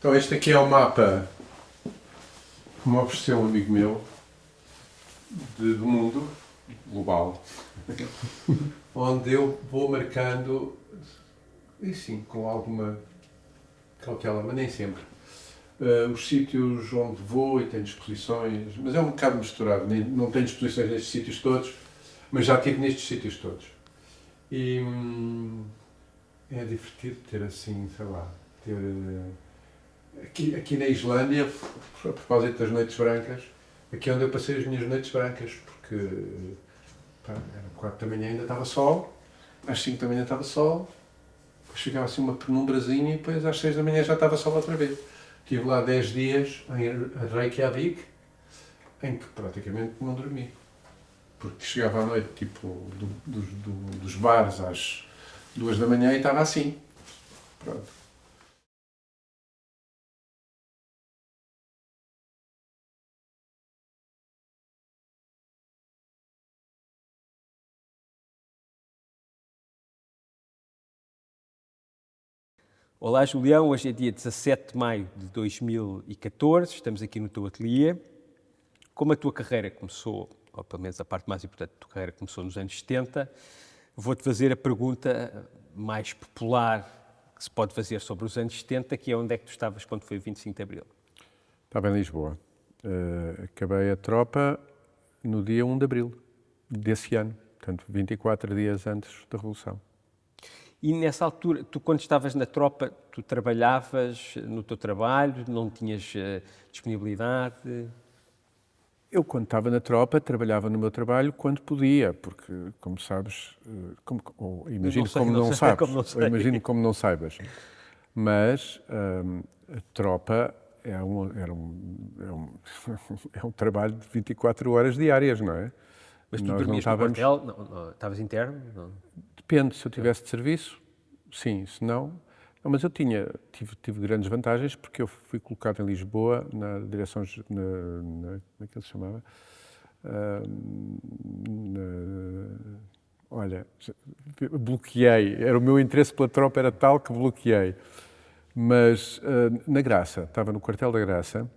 Então este aqui é o mapa que me ofereceu um amigo meu do mundo global, onde eu vou marcando, e sim, com alguma cautela, mas nem sempre, os sítios onde vou e tenho exposições, mas é um bocado misturado, não tenho exposições nestes sítios todos, mas já estive nestes sítios todos. E é divertido ter assim, sei lá, ter... Aqui na Islândia, a propósito das noites brancas, aqui é onde eu passei as minhas noites brancas, porque era 4 da manhã ainda estava sol, às 5 da manhã estava sol, depois chegava assim uma penumbrazinha e depois às 6 da manhã já estava sol outra vez. Estive lá 10 dias em Reykjavik, em que praticamente não dormi, porque chegava à noite, tipo, dos bares às 2 da manhã e estava assim. Pronto. Olá, Julião. Hoje é dia 17 de maio de 2014, estamos aqui no teu ateliê. Como a tua carreira começou, ou pelo menos a parte mais importante da tua carreira começou nos anos 70, vou-te fazer a pergunta mais popular que se pode fazer sobre os anos 70, que é onde é que tu estavas quando foi o 25 de Abril? Estava em Lisboa. Acabei a tropa no dia 1 de Abril desse ano, portanto 24 dias antes da Revolução. E nessa altura, tu quando estavas na tropa, tu trabalhavas no teu trabalho, não tinhas disponibilidade? Eu, quando estava na tropa, trabalhava no meu trabalho quando podia, porque, como sabes, imagino como não sabes, ou imagino como não saibas, mas a tropa é um trabalho de 24 horas diárias, não é? Mas tu dormias no quartel? Não, estavas interno? Não. Depende, se eu tivesse de serviço, sim, se não... Não, mas eu tive grandes vantagens porque eu fui colocado em Lisboa na direção, como é que ele se chamava? Olha, bloqueei, o meu interesse pela tropa era tal que bloqueei. Mas na Graça, estava no quartel da Graça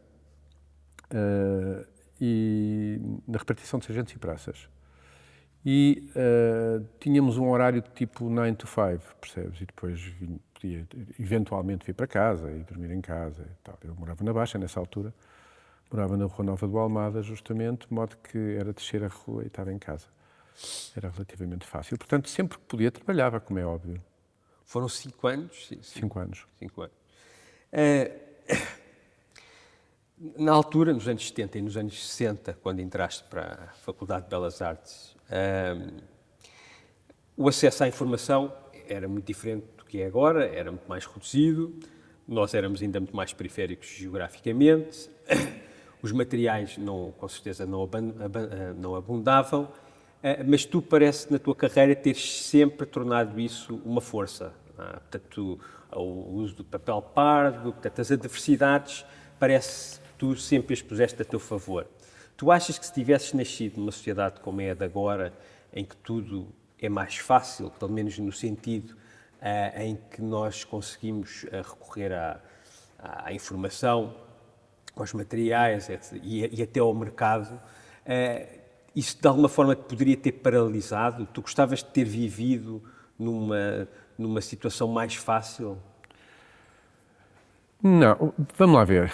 e na repartição de sargentos e praças. E tínhamos um horário de tipo 9 to 5, percebes? E depois podia eventualmente vir para casa e dormir em casa e tal. Eu morava na Baixa nessa altura, morava na Rua Nova do Almada, justamente, de modo que era descer a rua e estava em casa. Era relativamente fácil. Portanto, sempre que podia, trabalhava, como é óbvio. Foram 5 anos? 5 anos. 5 anos. Na altura, nos anos 70 e nos anos 60, quando entraste para a Faculdade de Belas Artes, o acesso à informação era muito diferente do que é agora, era muito mais reduzido, nós éramos ainda muito mais periféricos geograficamente, os materiais com certeza não abundavam, mas tu parece na tua carreira teres sempre tornado isso uma força. Portanto, o uso do papel pardo, portanto, as adversidades, parece que tu sempre as puseste a teu favor. Tu achas que se tivesses nascido numa sociedade como é a de agora, em que tudo é mais fácil, pelo menos no sentido em que nós conseguimos recorrer à informação, aos materiais e até ao mercado, isso de alguma forma te poderia ter paralisado? Tu gostavas de ter vivido numa situação mais fácil? Não, vamos lá ver.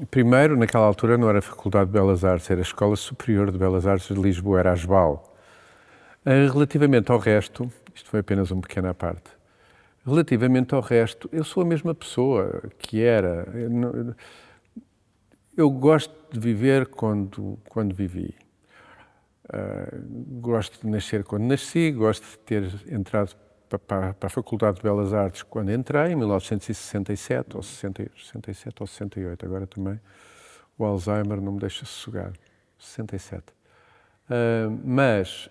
Primeiro, naquela altura não era a Faculdade de Belas Artes, era a Escola Superior de Belas Artes de Lisboa, era a ASBAL. Relativamente ao resto, isto foi apenas uma pequena parte, relativamente ao resto, eu sou a mesma pessoa que era. Eu gosto de viver quando vivi. Gosto de nascer quando nasci, gosto de ter entrado para a Faculdade de Belas Artes quando entrei, em 1967, ou 67 ou 68, agora também o Alzheimer não me deixa sossegar, 67. Mas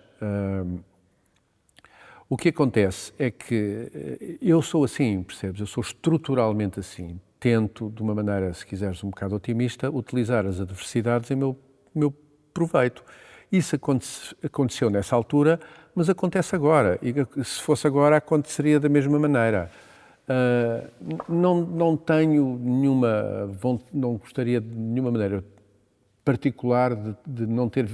o que acontece é que eu sou assim, percebes? Eu sou estruturalmente assim. Tento, de uma maneira, se quiseres, um bocado otimista, utilizar as adversidades em meu proveito. Isso aconteceu nessa altura, mas acontece agora. E se fosse agora, aconteceria da mesma maneira. Não tenho não gostaria de nenhuma maneira particular de não ter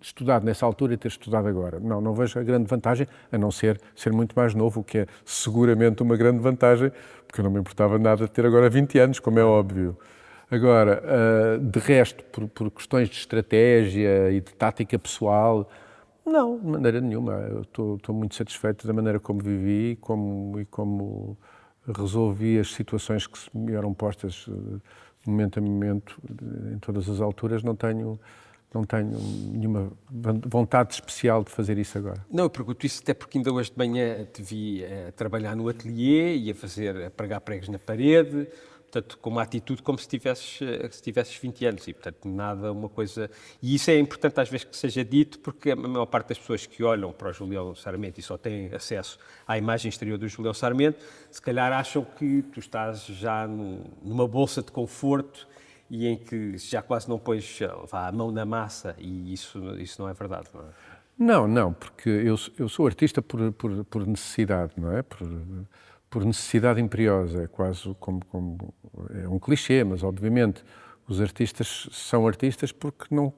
estudado nessa altura e ter estudado agora. Não vejo a grande vantagem, a não ser muito mais novo, o que é seguramente uma grande vantagem, porque eu não me importava nada de ter agora 20 anos, como é óbvio. Agora, de resto, por questões de estratégia e de tática pessoal, não, de maneira nenhuma. Eu estou muito satisfeito da maneira como vivi e como resolvi as situações que me eram postas de momento a momento, em todas as alturas. Não tenho nenhuma vontade especial de fazer isso agora. Não, eu pergunto isso até porque ainda hoje de manhã te vi trabalhar no ateliê e a pregar pregos na parede, portanto, com uma atitude como se tivesses 20 anos e, portanto, nada, uma coisa... E isso é importante às vezes que seja dito, porque a maior parte das pessoas que olham para o Julião Sarmento e só têm acesso à imagem exterior do Julião Sarmento, se calhar acham que tu estás já numa bolsa de conforto e em que já quase não pões a mão na massa, e isso não é verdade, não é? Não, porque eu sou artista por necessidade, não é? Por necessidade imperiosa, é quase como é um clichê, mas obviamente os artistas são artistas porque não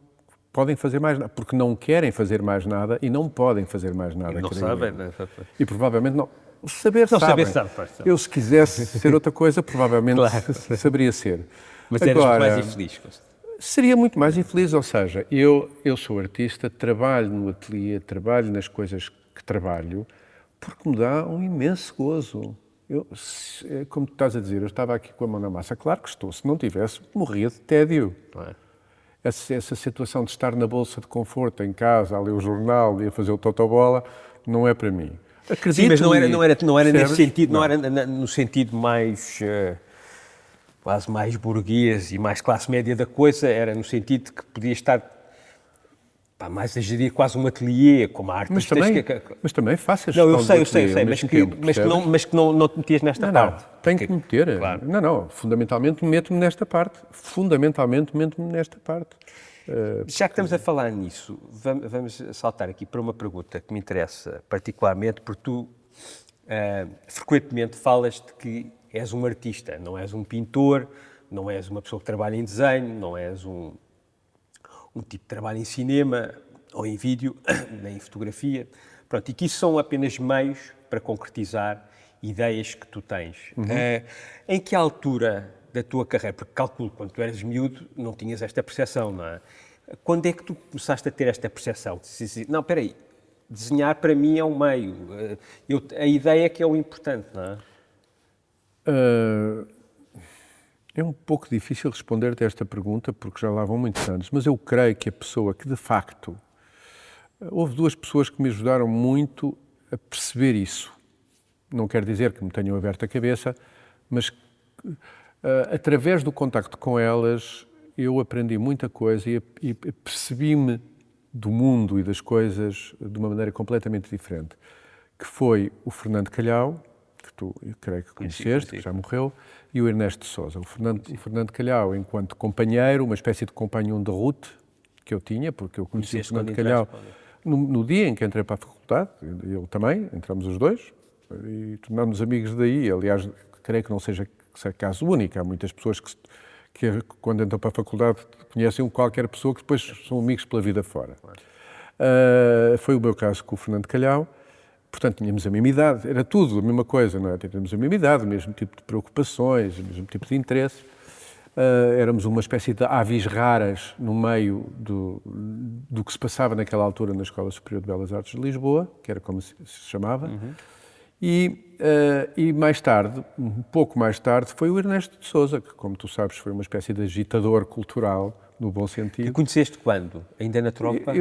podem fazer mais nada, porque não querem fazer mais nada e não podem fazer mais nada. E não sabem, não é? E provavelmente não. Saber sabe. Eu, se quisesse ser outra coisa, provavelmente saberia ser. Mas eras muito mais infeliz. Seria muito mais infeliz, ou seja, eu sou artista, trabalho no ateliê, trabalho nas coisas que trabalho, porque me dá um imenso gozo. Como tu estás a dizer, eu estava aqui com a mão na massa, claro que estou, se não tivesse, morria de tédio. Não é? Essa situação de estar na bolsa de conforto, em casa, a ler o jornal e a fazer o totobola, não é para mim. Acredito. Sim, mas não era nesse sentido, não era no sentido mais... quase mais burguês e mais classe média da coisa, era no sentido de que podia estar mais a gerir quase um ateliê, como a arte. Mas também faço a gestão do ateliê. Eu sei, mas que não te metias nesta parte. Tenho que me meter. Claro. Fundamentalmente meto-me nesta parte. Já que estamos a falar nisso, vamos saltar aqui para uma pergunta que me interessa particularmente, porque tu frequentemente falas de que és um artista, não és um pintor, não és uma pessoa que trabalha em desenho, não és um tipo que trabalha em cinema ou em vídeo, nem em fotografia. Pronto, e que isso são apenas meios para concretizar ideias que tu tens. Uhum. Em que altura da tua carreira, porque calculo, quando tu eras miúdo, não tinhas esta percepção, não é? Quando é que tu começaste a ter esta percepção? Não, espera aí, desenhar para mim é um meio, a ideia é que é o importante, não é? É um pouco difícil responder-te a esta pergunta, porque já lá vão muitos anos, mas eu creio que a pessoa que, de facto, houve duas pessoas que me ajudaram muito a perceber isso. Não quer dizer que me tenham aberto a cabeça, mas através do contacto com elas, eu aprendi muita coisa e percebi-me do mundo e das coisas de uma maneira completamente diferente, que foi o Fernando Calhau, que tu, eu creio que conheceste, que já morreu, e o Ernesto de Sousa. O Fernando Calhau, enquanto companheiro, uma espécie de companhiro de route que eu tinha, porque eu conheci o Fernando Calhau no dia em que entrei para a faculdade, ele também, entramos os dois, e tornámos amigos daí. Aliás, creio que não seja caso único, há muitas pessoas que quando entram para a faculdade conhecem qualquer pessoa que depois são amigos pela vida fora. Foi o meu caso com o Fernando Calhau. Portanto, tínhamos a mesma idade, era tudo a mesma coisa, não é? Tínhamos a mesma idade, o mesmo tipo de preocupações, o mesmo tipo de interesse. Éramos uma espécie de aves raras no meio do que se passava naquela altura na Escola Superior de Belas Artes de Lisboa, que era como se chamava. Uhum. E mais tarde, um pouco mais tarde, foi o Ernesto de Sousa, que, como tu sabes, foi uma espécie de agitador cultural, no bom sentido. E conheceste quando? Ainda na tropa?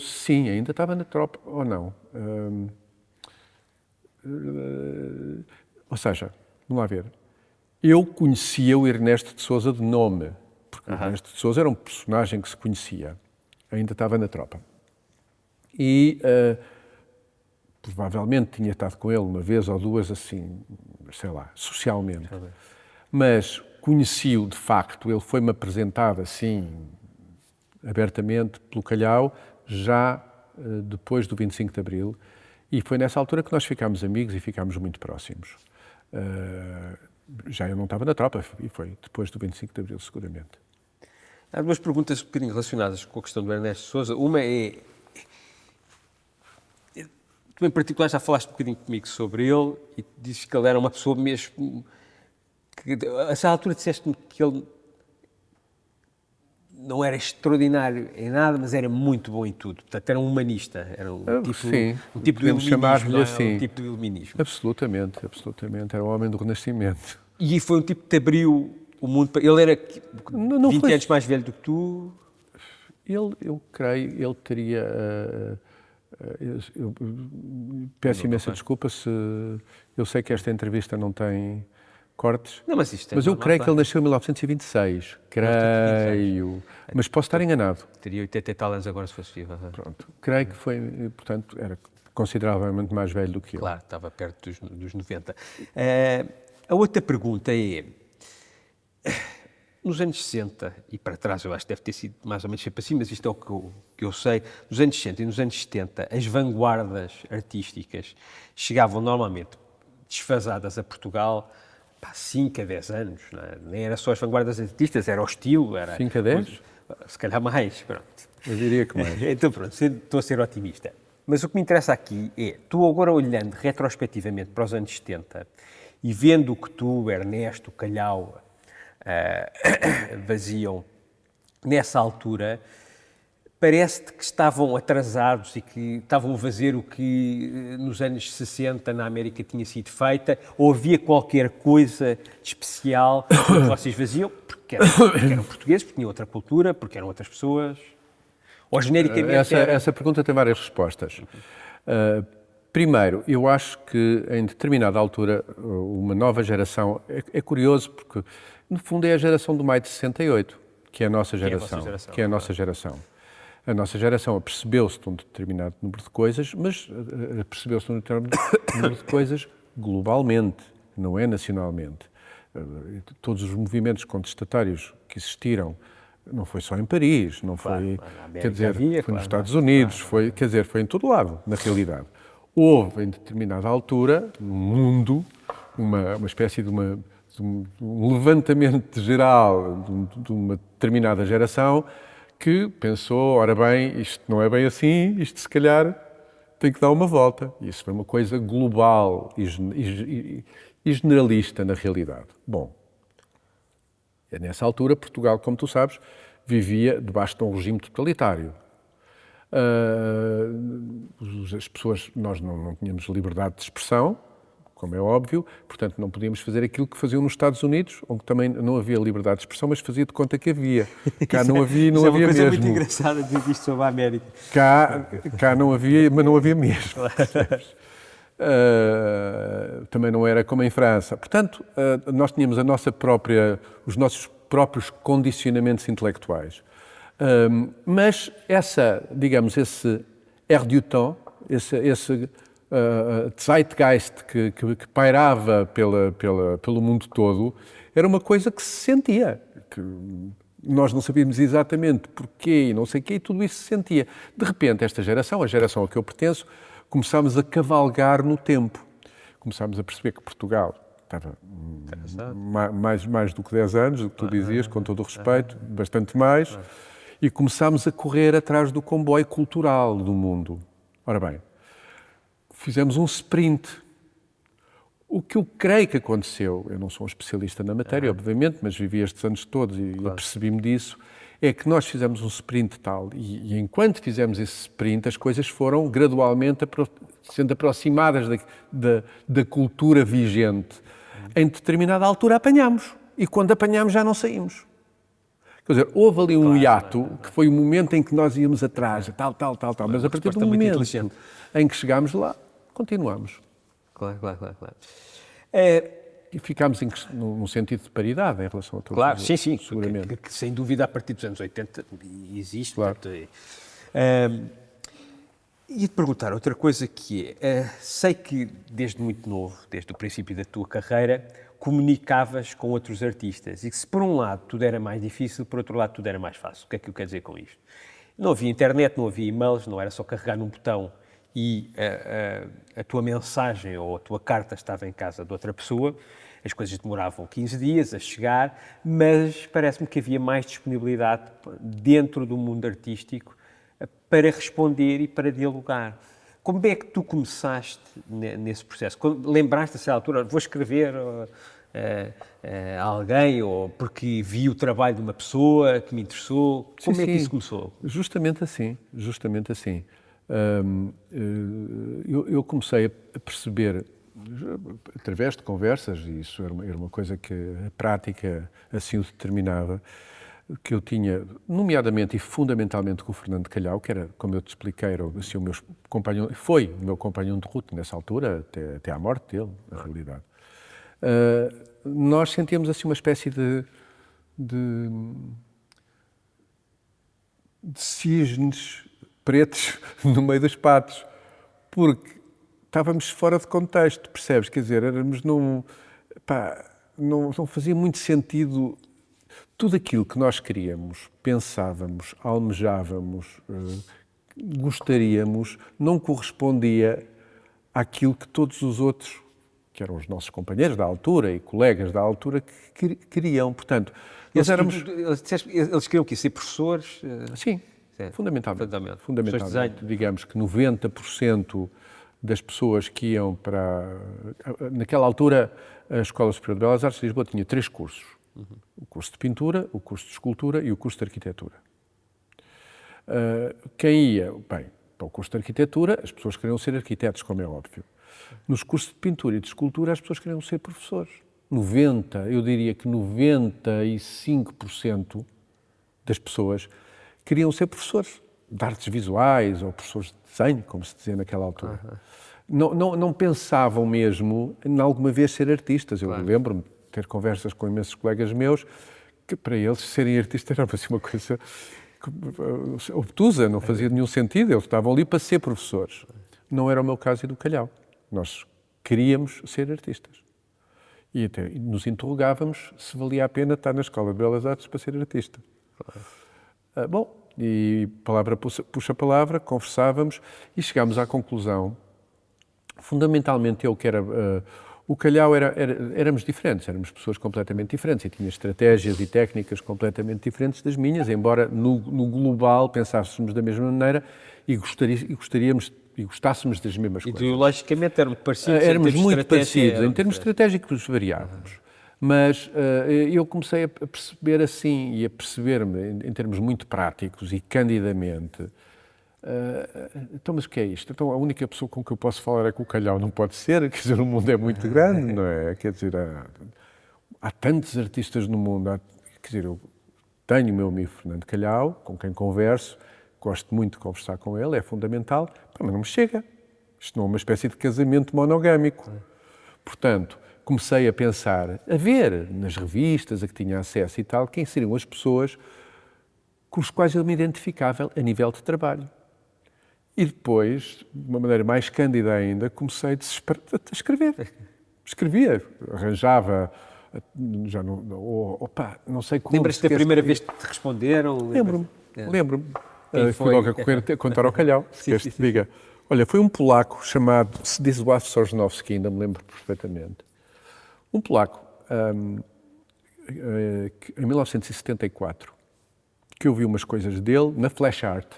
Sim, ainda estava na tropa, ou não. Ou seja, vamos lá ver, eu conhecia o Ernesto de Sousa de nome, porque o Ernesto de Sousa era um personagem que se conhecia, ainda estava na tropa. E provavelmente tinha estado com ele uma vez ou duas, assim, sei lá, socialmente. Mas conheci-o de facto, ele foi-me apresentado assim, abertamente, pelo Calhau, já depois do 25 de Abril, e foi nessa altura que nós ficámos amigos e ficámos muito próximos. Já eu não estava na tropa, e foi depois do 25 de Abril, seguramente. Há duas perguntas um bocadinho relacionadas com a questão do Ernesto Sousa. Uma é... Tu, em particular, já falaste um bocadinho comigo sobre ele e dizes que ele era uma pessoa mesmo... A essa altura disseste-me que ele não era extraordinário em nada, mas era muito bom em tudo. Portanto, era um humanista. Era Sim, um tipo do podemos iluminismo. chamar-lhe assim. Um tipo do iluminismo. Absolutamente, absolutamente. Era o homem do Renascimento. E foi um tipo que te abriu o mundo. Ele era Não 20 foi- anos mais velho do que tu. Eu creio, ele teria... eu peço imensa desculpa se... Eu sei que esta entrevista não tem cortes, Não, mas isto é mas eu normal, creio que claro. ele nasceu em 1926. Creio. Mas posso estar enganado. Teria 80 e tal anos agora se fosse vivo. Pronto. Creio que foi, portanto, era consideravelmente mais velho do que eu. Claro, estava perto dos 90. A outra pergunta é... Nos anos 60 e para trás, eu acho que deve ter sido mais ou menos sempre assim, mas isto é o que eu sei, nos anos 60 e nos anos 70, as vanguardas artísticas chegavam normalmente desfasadas a Portugal 5 a 10 anos, não é? Nem era só as vanguardas artistas, era o estilo. Era 5 a 10? Se calhar mais, pronto. Eu diria que mais. Então pronto, estou a ser otimista. Mas o que me interessa aqui é, tu agora olhando retrospectivamente para os anos 70 e vendo o que tu, Ernesto, Calhau, faziam nessa altura, parece-te que estavam atrasados e que estavam a fazer o que nos anos 60 na América tinha sido feita, ou havia qualquer coisa de especial que vocês faziam, porque eram portugueses, porque tinham outra cultura, porque eram outras pessoas, ou genericamente Essa pergunta tem várias respostas. Primeiro, eu acho que em determinada altura uma nova geração... É curioso porque, no fundo, é a geração do maio de 68, que é a nossa geração. Que é a nossa geração. A nossa geração apercebeu-se de um determinado número de coisas, mas apercebeu-se de um determinado número de coisas globalmente, não é nacionalmente. Todos os movimentos contestatários que existiram, não foi só em Paris, não foi, quer dizer, foi nos Estados Unidos, foi, quer dizer, foi em todo lado, na realidade. Houve, em determinada altura, no mundo, uma espécie de um levantamento geral de uma determinada geração que pensou, ora bem, isto não é bem assim, isto se calhar tem que dar uma volta. E isso foi uma coisa global e generalista, na realidade. Bom, nessa altura, Portugal, como tu sabes, vivia debaixo de um regime totalitário. As pessoas, nós não tínhamos liberdade de expressão, como é óbvio, portanto não podíamos fazer aquilo que faziam nos Estados Unidos, onde também não havia liberdade de expressão, mas fazia de conta que havia. Cá não havia e não havia mesmo. É uma coisa muito engraçada dizer isto sobre a América. Cá não havia, mas não havia mesmo. Também não era como em França. Portanto, nós tínhamos os nossos próprios condicionamentos intelectuais. Mas esse air du temps, esse zeitgeist que pairava pelo mundo todo, era uma coisa que se sentia, que nós não sabíamos exatamente porquê e não sei o quê, e tudo isso se sentia. De repente, esta geração, a geração a que eu pertenço, começámos a cavalgar no tempo. Começámos a perceber que Portugal estava mais do que 10 anos, o que tu dizias, com todo o respeito, bastante mais, e começámos a correr atrás do comboio cultural do mundo. Ora bem, fizemos um sprint. O que eu creio que aconteceu, eu não sou um especialista na matéria, obviamente, mas vivi estes anos todos e apercebi-me disso, é que nós fizemos um sprint tal, e enquanto fizemos esse sprint, as coisas foram gradualmente sendo aproximadas da cultura vigente. Em determinada altura apanhámos, e quando apanhámos já não saímos. Quer dizer, houve ali um hiato, que foi o momento em que nós íamos atrás, tal, mas a partir do momento em que chegámos lá, continuamos. Claro. E ficámos num sentido de paridade em relação a todos Claro, os sim, outros, seguramente. que sem dúvida a partir dos anos 80 existe. Claro. Portanto, ia-te perguntar outra coisa que é, sei que desde muito novo, desde o princípio da tua carreira, comunicavas com outros artistas e que se por um lado tudo era mais difícil, por outro lado tudo era mais fácil. O que é que eu quero dizer com isto? Não havia internet, não havia e-mails, não era só carregar num botão e a tua mensagem ou a tua carta estava em casa de outra pessoa, as coisas demoravam 15 dias a chegar, mas parece-me que havia mais disponibilidade dentro do mundo artístico para responder e para dialogar. Como é que tu começaste nesse processo? Lembraste a certa altura, vou escrever a alguém, ou porque vi o trabalho de uma pessoa que me interessou? Como é que isso começou? Justamente assim, justamente assim. Eu comecei a perceber, através de conversas, e isso era uma coisa que a prática assim o determinava, que eu tinha, nomeadamente e fundamentalmente com o Fernando Calhau, que era, como eu te expliquei, era assim, o meu companheiro, foi o meu companheiro de ruta nessa altura, até à morte dele, na realidade. Nós sentíamos assim uma espécie de cisnes pretos no meio dos patos, porque estávamos fora de contexto, percebes? Quer dizer, éramos não fazia muito sentido. Tudo aquilo que nós queríamos, pensávamos, almejávamos, gostaríamos, não correspondia àquilo que todos os outros, que eram os nossos companheiros da altura e colegas da altura, que queriam. Portanto, eles queriam ser professores? Sim, fundamentalmente. Digamos que 90% das pessoas que iam para... Naquela altura, a Escola Superior de Belas Artes de Lisboa tinha 3 cursos. O curso de pintura, o curso de escultura e o curso de arquitetura. Quem ia, para o curso de arquitetura, as pessoas queriam ser arquitetos, como é óbvio. Nos cursos de pintura e de escultura, as pessoas queriam ser professores. Eu diria que 95% das pessoas queriam ser professores de artes visuais ou professores de desenho, como se dizia naquela altura. Não pensavam mesmo em alguma vez ser artistas. Eu lembro-me de ter conversas com imensos colegas meus que para eles serem artistas era assim, uma coisa obtusa, não fazia nenhum sentido. Eles estavam ali para ser professores. Não era o meu caso e do Calhau. Nós queríamos ser artistas. E até nos interrogávamos se valia a pena estar na Escola de Belas Artes para ser artista. E palavra puxa palavra, conversávamos e chegámos à conclusão, fundamentalmente eu que era... O Calhau éramos diferentes, éramos pessoas completamente diferentes e tinha estratégias e técnicas completamente diferentes das minhas, embora no global pensássemos da mesma maneira e gostássemos das mesmas coisas. Ideologicamente eram parecidos. Éramos muito parecidos, em termos estratégicos variávamos. Mas eu comecei a perceber assim e a perceber-me em termos muito práticos e candidamente. Então, mas o que é isto? Então, a única pessoa com que eu posso falar é com o Calhau, não pode ser, quer dizer, o mundo é muito grande, não é? Quer dizer, há tantos artistas no mundo, quer dizer, eu tenho o meu amigo Fernando Calhau, com quem converso, gosto muito de conversar com ele, é fundamental, mas não me chega. Isto não é uma espécie de casamento monogâmico. Portanto, comecei a pensar, a ver nas revistas a que tinha acesso e tal, quem seriam as pessoas com as quais eu me identificava a nível de trabalho. E depois, de uma maneira mais cândida ainda, comecei a escrever. Escrevia, arranjava, já não sei como... Lembras-te da primeira vez que te responderam? Lembro-me. Fui logo a correr a contar ao Calhau, queres que te diga. Olha, foi um polaco chamado Zdzisław Sosnowski, ainda me lembro perfeitamente. Um polaco, em 1974, que eu vi umas coisas dele na Flash Art.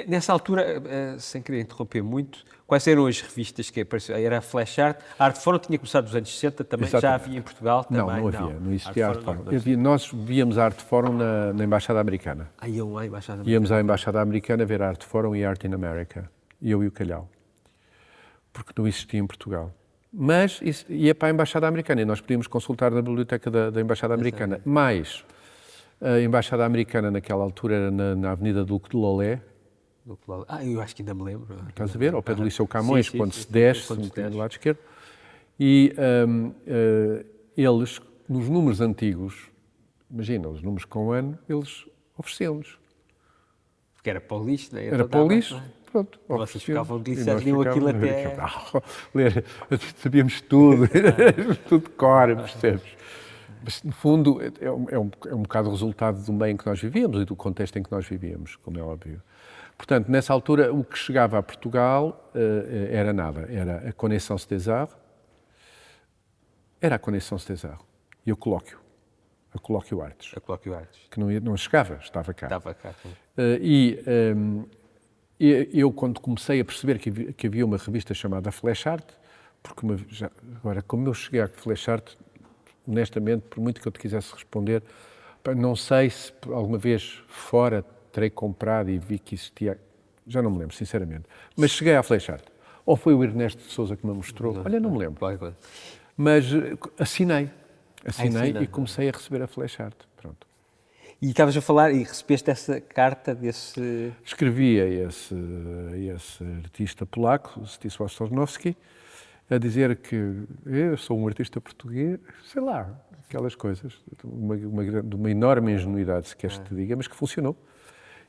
Nessa altura, sem querer interromper muito, quais eram as revistas que apareciam? Era a Flash Art. A Arte Fórum tinha começado nos anos 60 também, exatamente. Já havia em Portugal também? Não havia, não existia Arte Fórum. Nós víamos a Arte Fórum na Embaixada Americana. Iam à Embaixada Americana? Íamos à Embaixada Americana ver a Arte Fórum e a Art in America, eu e o Calhau, porque não existia em Portugal. Mas ia para a Embaixada Americana e nós podíamos consultar na biblioteca da Embaixada Americana. Mas a Embaixada Americana naquela altura era na Avenida Duque de Lolé. Eu acho que ainda me lembro. Estás a ver? Ao pé do Liceu Camões, quando se desce, do lado esquerdo. E eles, nos números antigos, imagina, os números com o ano, eles ofereciam-nos. Porque era para o lixo, não é? Era para o lixo, pronto. Vocês ficavam de lixo, liam aquilo até... Sabíamos tudo, tudo de cor, percebes? Mas, no fundo, é um bocado o resultado do meio em que nós vivíamos e do contexto em que nós vivíamos, como é óbvio. Portanto, nessa altura, o que chegava a Portugal era nada. Era a Connaissance des Arts. Era a Connaissance des Arts. E o colóquio. A Colóquio Artes. A Colóquio Artes. Que não chegava, estava cá. Estava cá. Eu, quando comecei a perceber que havia uma revista chamada Flash Art, porque agora, como eu cheguei à Flash Art, honestamente, por muito que eu te quisesse responder, não sei se alguma vez fora terei comprado e vi que existia, já não me lembro, sinceramente. Mas cheguei à Flash Art. Ou foi o Ernesto de Sousa que me mostrou, olha, não me lembro. Claro. Mas assinei e comecei a receber a Flash Art. Pronto. E estavas a falar e recebeste essa carta desse... Escrevi a esse artista polaco, Zdzisław Sosnowski, a dizer que eu sou um artista português, sei lá, aquelas coisas, de uma enorme ingenuidade, se queres que te diga, mas que funcionou.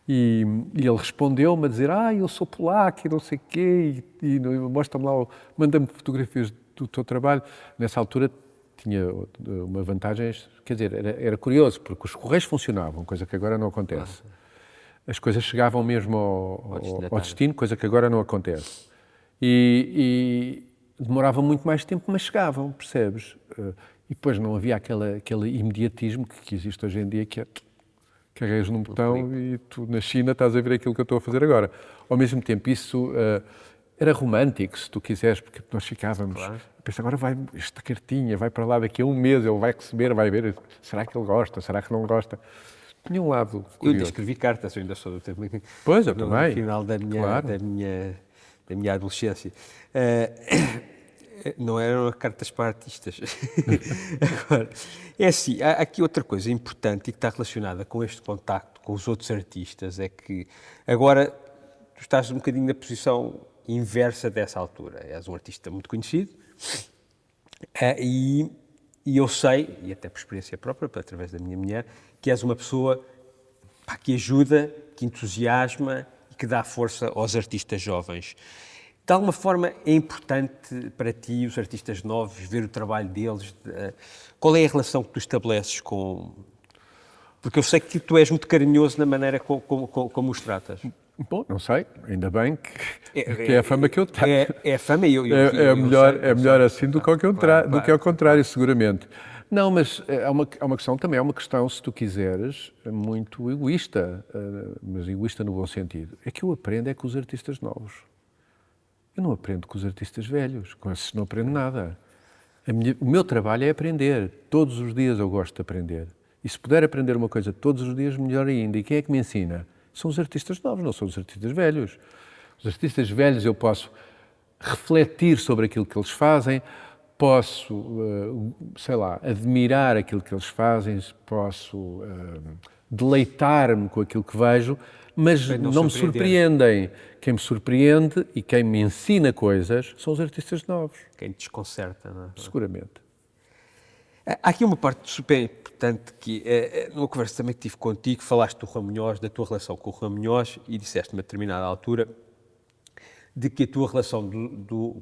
E ele respondeu-me a dizer, eu sou polaco e não sei o quê, e mostra-me lá, manda-me fotografias do teu trabalho. Nessa altura tinha uma vantagem, quer dizer, era curioso, porque os correios funcionavam, coisa que agora não acontece. As coisas chegavam mesmo ao destino, coisa que agora não acontece. E demorava muito mais tempo, mas chegavam, percebes? E depois não havia aquele imediatismo que existe hoje em dia, que é carregas num botão e tu na China estás a ver aquilo que eu estou a fazer agora. Ao mesmo tempo, isso era romântico, se tu quiseres, porque nós ficávamos... Claro. Pensa, agora vai esta cartinha, vai para lá daqui a um mês, ele vai receber, vai ver, será que ele gosta, será que não gosta? Tinha um lado curioso. Eu ainda escrevi cartas, eu ainda sou do tempo... Pois, eu também. No final da minha adolescência. Não eram cartas para artistas. Agora, é assim, há aqui outra coisa importante e que está relacionada com este contacto com os outros artistas, é que agora tu estás um bocadinho na posição inversa dessa altura. És um artista muito conhecido e eu sei, e até por experiência própria, através da minha mulher, que és uma pessoa que ajuda, que entusiasma e que dá força aos artistas jovens. De alguma forma é importante para ti, os artistas novos, ver o trabalho deles? Qual é a relação que tu estabeleces com... Porque eu sei que tu és muito carinhoso na maneira como os tratas. Bom, não sei, ainda bem que é a fama que eu tenho. É a fama e eu é melhor assim do que ao contrário, seguramente. Não, mas é uma questão também, é uma questão, se tu quiseres, muito egoísta, mas egoísta no bom sentido. É que eu aprendo com os artistas novos. Eu não aprendo com os artistas velhos, com esses não aprendo nada. O meu trabalho é aprender. Todos os dias eu gosto de aprender. E se puder aprender uma coisa todos os dias, melhor ainda. E quem é que me ensina? São os artistas novos, não são os artistas velhos. Os artistas velhos eu posso refletir sobre aquilo que eles fazem, posso, sei lá, admirar aquilo que eles fazem, posso deleitar-me com aquilo que vejo, mas não me surpreendem. Quem me surpreende e quem me ensina coisas são os artistas novos. Quem te desconcerta, não é? Seguramente. Há aqui uma parte super importante que, numa conversa também que tive contigo, falaste do Juan Munhoz, da tua relação com o Juan Munhoz, e disseste-me a determinada altura de que a tua relação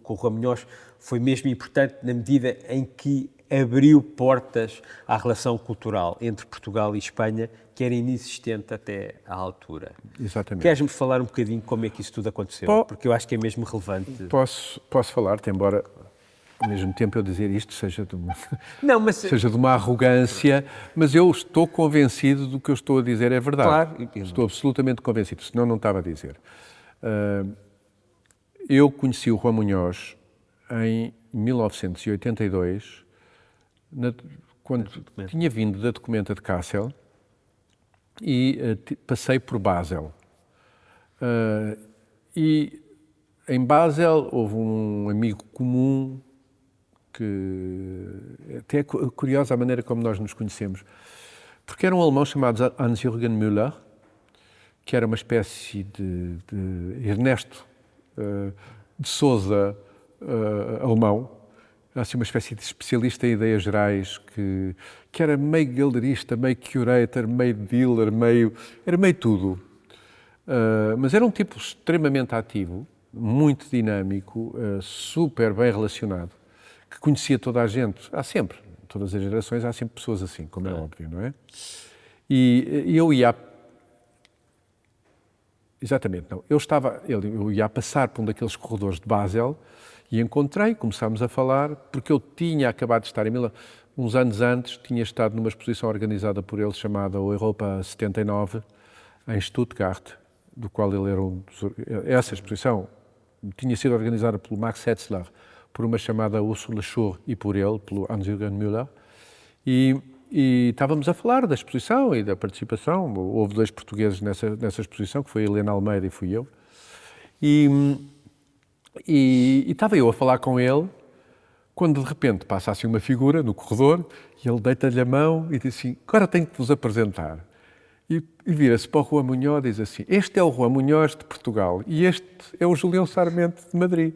com o Juan Munhoz foi mesmo importante na medida em que abriu portas à relação cultural entre Portugal e Espanha, que era inexistente até à altura. Exatamente. Queres-me falar um bocadinho como é que isso tudo aconteceu? Porque eu acho que é mesmo relevante. Posso falar-te, embora ao mesmo tempo eu dizer isto seja de uma arrogância, mas eu estou convencido do que eu estou a dizer é verdade. Claro. Estou absolutamente convencido, senão não estava a dizer. Eu conheci o Juan Munhoz em 1982, quando tinha vindo da Documenta de Kassel e passei por Basel. E em Basel houve um amigo comum que até é curiosa a maneira como nós nos conhecemos, porque era um alemão chamado Hans-Jürgen Müller, que era uma espécie de Ernesto de Sousa alemão, assim, uma espécie de especialista em ideias gerais, que era meio galerista, meio curator, meio dealer, era meio tudo. Mas era um tipo extremamente ativo, muito dinâmico, super bem relacionado, que conhecia toda a gente. Há sempre, todas as gerações, há sempre pessoas assim, como é óbvio, não é? E eu ia Exatamente, não. Eu ia a passar por um daqueles corredores de Basel e começámos a falar, porque eu tinha acabado de estar uns anos antes, tinha estado numa exposição organizada por ele chamada Europa 79, em Stuttgart, do qual ele era essa exposição tinha sido organizada pelo Max Hetzler, por uma chamada Ursula Schur e por ele, pelo Hans-Jürgen Müller, e estávamos a falar da exposição e da participação. Houve 2 portugueses nessa exposição, que foi a Helena Almeida e fui eu. E estava eu a falar com ele, quando de repente passa assim uma figura no corredor e ele deita-lhe a mão e diz assim: agora tenho que vos apresentar. E vira-se para o Juan Munhoz e diz assim: este é o Juan Munhoz de Portugal e este é o Julião Sarmento de Madrid.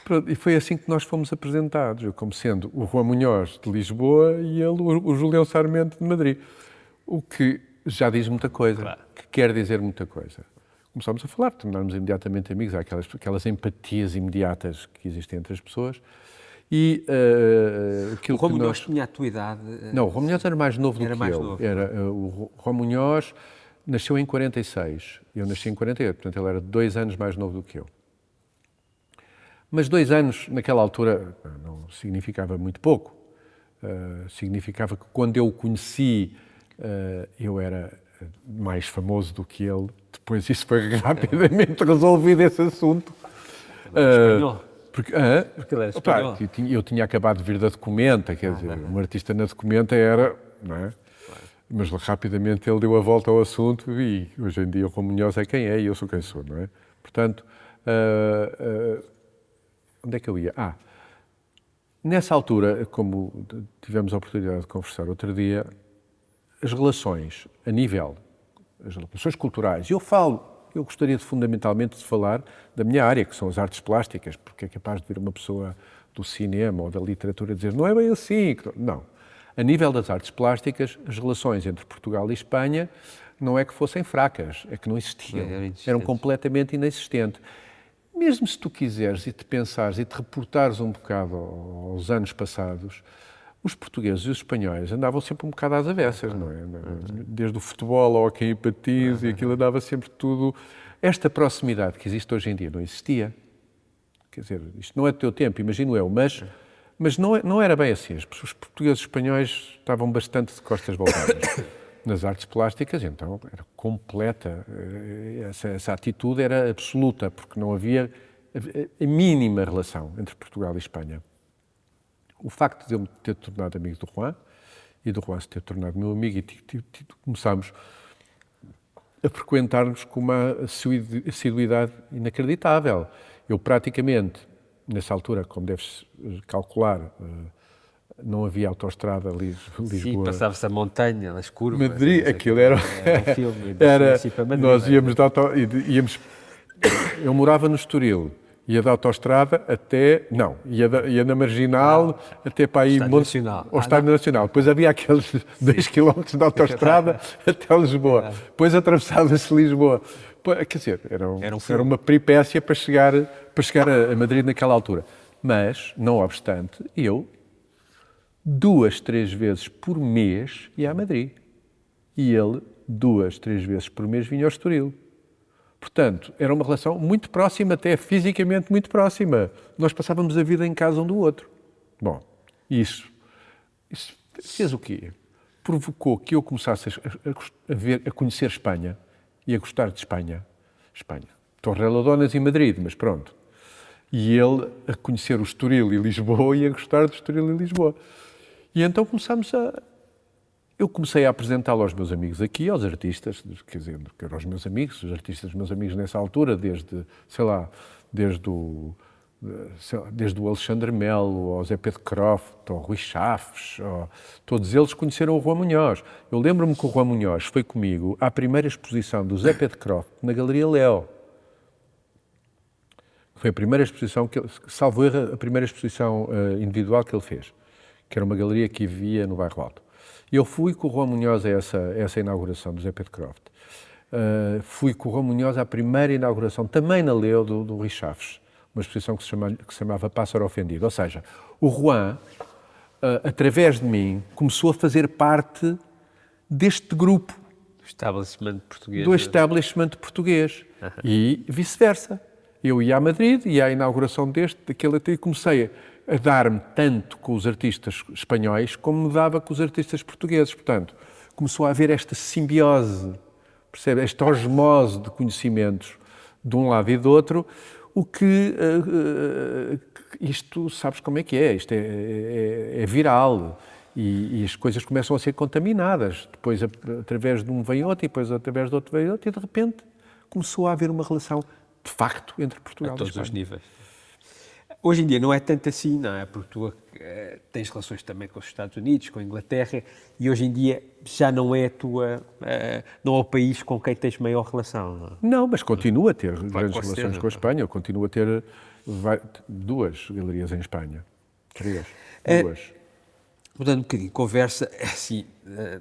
Pronto, e foi assim que nós fomos apresentados, eu como sendo o Juan Munhoz de Lisboa e ele o Julião Sarmento de Madrid. O que já diz muita coisa, claro, que quer dizer muita coisa. Começámos a falar, tornámos imediatamente amigos, há aquelas empatias imediatas que existem entre as pessoas. E o Juan Munhoz tinha a tua idade? Não, o Juan Munhoz era mais novo do que eu. O Juan Munhoz nasceu em 46, eu nasci em 48, portanto ele era 2 anos mais novo do que eu. Mas 2 anos, naquela altura, não significava muito pouco. Significava que quando eu o conheci, eu era mais famoso do que ele. Depois isso foi rapidamente resolvido, esse assunto. Espanhol. Porque ele era espanhol. Eu tinha acabado de vir da Documenta, quer dizer, um artista na Documenta era, não é? Claro. Mas rapidamente ele deu a volta ao assunto e hoje em dia o Juan Munhoz é quem é e eu sou quem sou, não é? Portanto, onde é que eu ia? Nessa altura, como tivemos a oportunidade de conversar outro dia, as relações a nível, as relações culturais, eu gostaria fundamentalmente de falar da minha área, que são as artes plásticas, porque é capaz de vir uma pessoa do cinema ou da literatura dizer não é bem assim. Não. A nível das artes plásticas, as relações entre Portugal e Espanha não é que fossem fracas, é que não existiam. Eram completamente inexistentes. Mesmo se tu quiseres e te pensares e te reportares um bocado aos anos passados, os portugueses e os espanhóis andavam sempre um bocado às avessas, não é? Desde o futebol ao hockey em patins e aquilo andava sempre tudo. Esta proximidade que existe hoje em dia não existia. Quer dizer, isto não é do teu tempo, imagino eu, mas não era bem assim. Os portugueses e os espanhóis estavam bastante de costas voltadas nas artes plásticas, então era completa. Essa atitude era absoluta, porque não havia a mínima relação entre Portugal e Espanha. O facto de eu me ter tornado amigo do Juan e do Juan se ter tornado meu amigo e começámos a frequentar-nos com uma assiduidade inacreditável. Eu praticamente, nessa altura, como deves calcular, não havia autoestrada Lisboa. Sim, passava-se a montanha, nas curvas. Madrid, aquilo era um filme. Nós íamos eu morava no Estoril. Ia da autoestrada até... Não, ia na Marginal até para aí... Ao Estádio Nacional. Depois havia aqueles 2 km de autoestrada até Lisboa. Depois atravessava-se Lisboa. Quer dizer, era uma peripécia para chegar a Madrid naquela altura. Mas, não obstante, eu 2, 3 vezes por mês ia a Madrid. E ele 2, 3 vezes por mês vinha ao Estoril. Portanto, era uma relação muito próxima, até fisicamente muito próxima. Nós passávamos a vida em casa um do outro. Bom, isso fez o quê? Provocou que eu começasse a conhecer Espanha e a gostar de Espanha. Torrelodonas e Madrid, mas pronto. E ele a conhecer o Estoril e Lisboa e a gostar do Estoril e Lisboa. E então eu comecei a apresentá-lo aos meus amigos aqui, aos artistas, quer dizer, que eram os meus amigos, os artistas meus amigos nessa altura, desde o Alexandre Melo, ao Zé Pedro Croft, ao Rui Chaves, todos eles conheceram o Juan Munhoz. Eu lembro-me que o Juan Munhoz foi comigo à primeira exposição do Zé Pedro Croft na Galeria Léo. Foi a primeira exposição, salvo erro, a primeira exposição individual que ele fez, que era uma galeria que havia no Bairro Alto. Eu fui com o Juan Munhoz a essa inauguração do Zé Pedro Croft. Fui com o Juan Munhoz à primeira inauguração, também na Leo, do Rui Chaves, uma exposição que se chamava Pássaro Ofendido. Ou seja, o Juan, através de mim, começou a fazer parte deste grupo estabelecimento português. do establishment português e vice-versa. Eu ia a Madrid, ia à inauguração daquele ateliê, e comecei a dar-me tanto com os artistas espanhóis como me dava com os artistas portugueses. Portanto, começou a haver esta simbiose, percebe? Esta osmose de conhecimentos de um lado e do outro, o que isto, sabes como é que é? Isto é viral. E as coisas começam a ser contaminadas. Depois, através de um vem outro, e depois através de outro vem outro, e de repente começou a haver uma relação, de facto, entre Portugal e Espanha. A todos os níveis. Hoje em dia não é tanto assim, não é? Porque tu tens relações também com os Estados Unidos, com a Inglaterra, e hoje em dia já não é não é o país com quem tens maior relação. Não, não, mas continuo a ter grandes com relações certeza. com a Espanha. Eu continuo a ter 2 galerias em Espanha. 3. 2. Mudando um bocadinho de conversa, assim,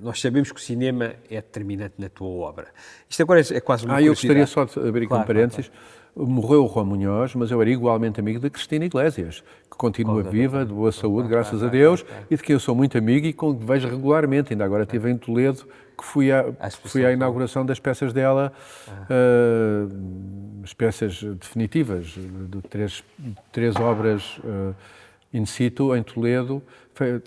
nós sabemos que o cinema é determinante na tua obra. Isto agora é quase uma Eu curiosidade. gostaria só de abrir aqui um parênteses. Claro. Morreu o Juan Munhoz, mas eu era igualmente amigo da Cristina Iglesias, que continua viva, de boa saúde, graças a Deus, e de quem eu sou muito amigo e com que vejo regularmente. Ainda agora estive em Toledo, que fui à inauguração das peças dela, as peças definitivas, de 3 obras in situ, em Toledo. Foi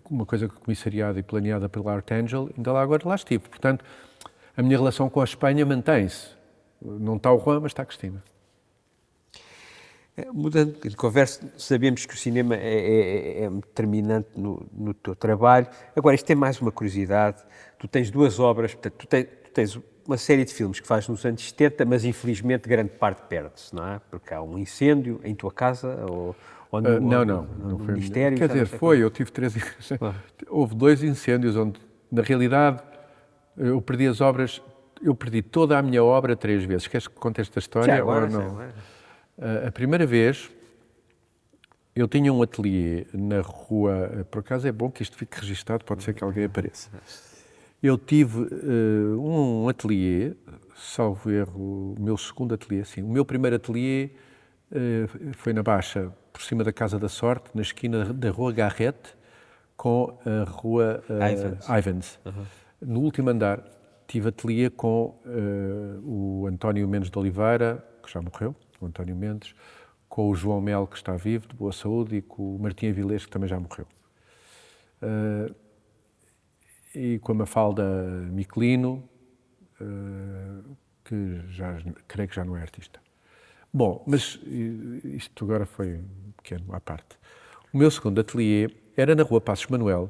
uma coisa comissariada e planeada pela Artangel, ainda agora lá estive. Portanto, a minha relação com a Espanha mantém-se. Não está o Juan, mas está a Cristina. Mudando de conversa, sabemos que o cinema é determinante no teu trabalho. Agora, isto tem mais uma curiosidade. Tu tens 2 obras, portanto, tu tens uma série de filmes que fazes nos anos 70, mas infelizmente grande parte perde-se, não é? Porque há um incêndio em tua casa ou no foi Ministério. Quer dizer, eu tive 3... Houve 2 incêndios onde, na realidade, eu perdi as obras, eu perdi toda a minha obra 3 vezes. Queres que conte esta história agora, ou não? A primeira vez, eu tinha um ateliê na rua, por acaso é bom que isto fique registado, pode ser que alguém apareça. Eu tive um ateliê, salvo erro, o meu segundo ateliê, sim. O meu primeiro ateliê foi na Baixa, por cima da Casa da Sorte, na esquina da Rua Garrett, com a Rua Ivans. No último andar, tive ateliê com o António Mendes de Oliveira, que já morreu, o António Mendes, com o João Melo, que está vivo, de boa saúde, e com o Martim Avilés, que também já morreu. E com a Mafalda Michelino, que creio que já não é artista. Bom, mas isto agora foi um pequeno à parte. O meu segundo ateliê era na Rua Passos Manuel,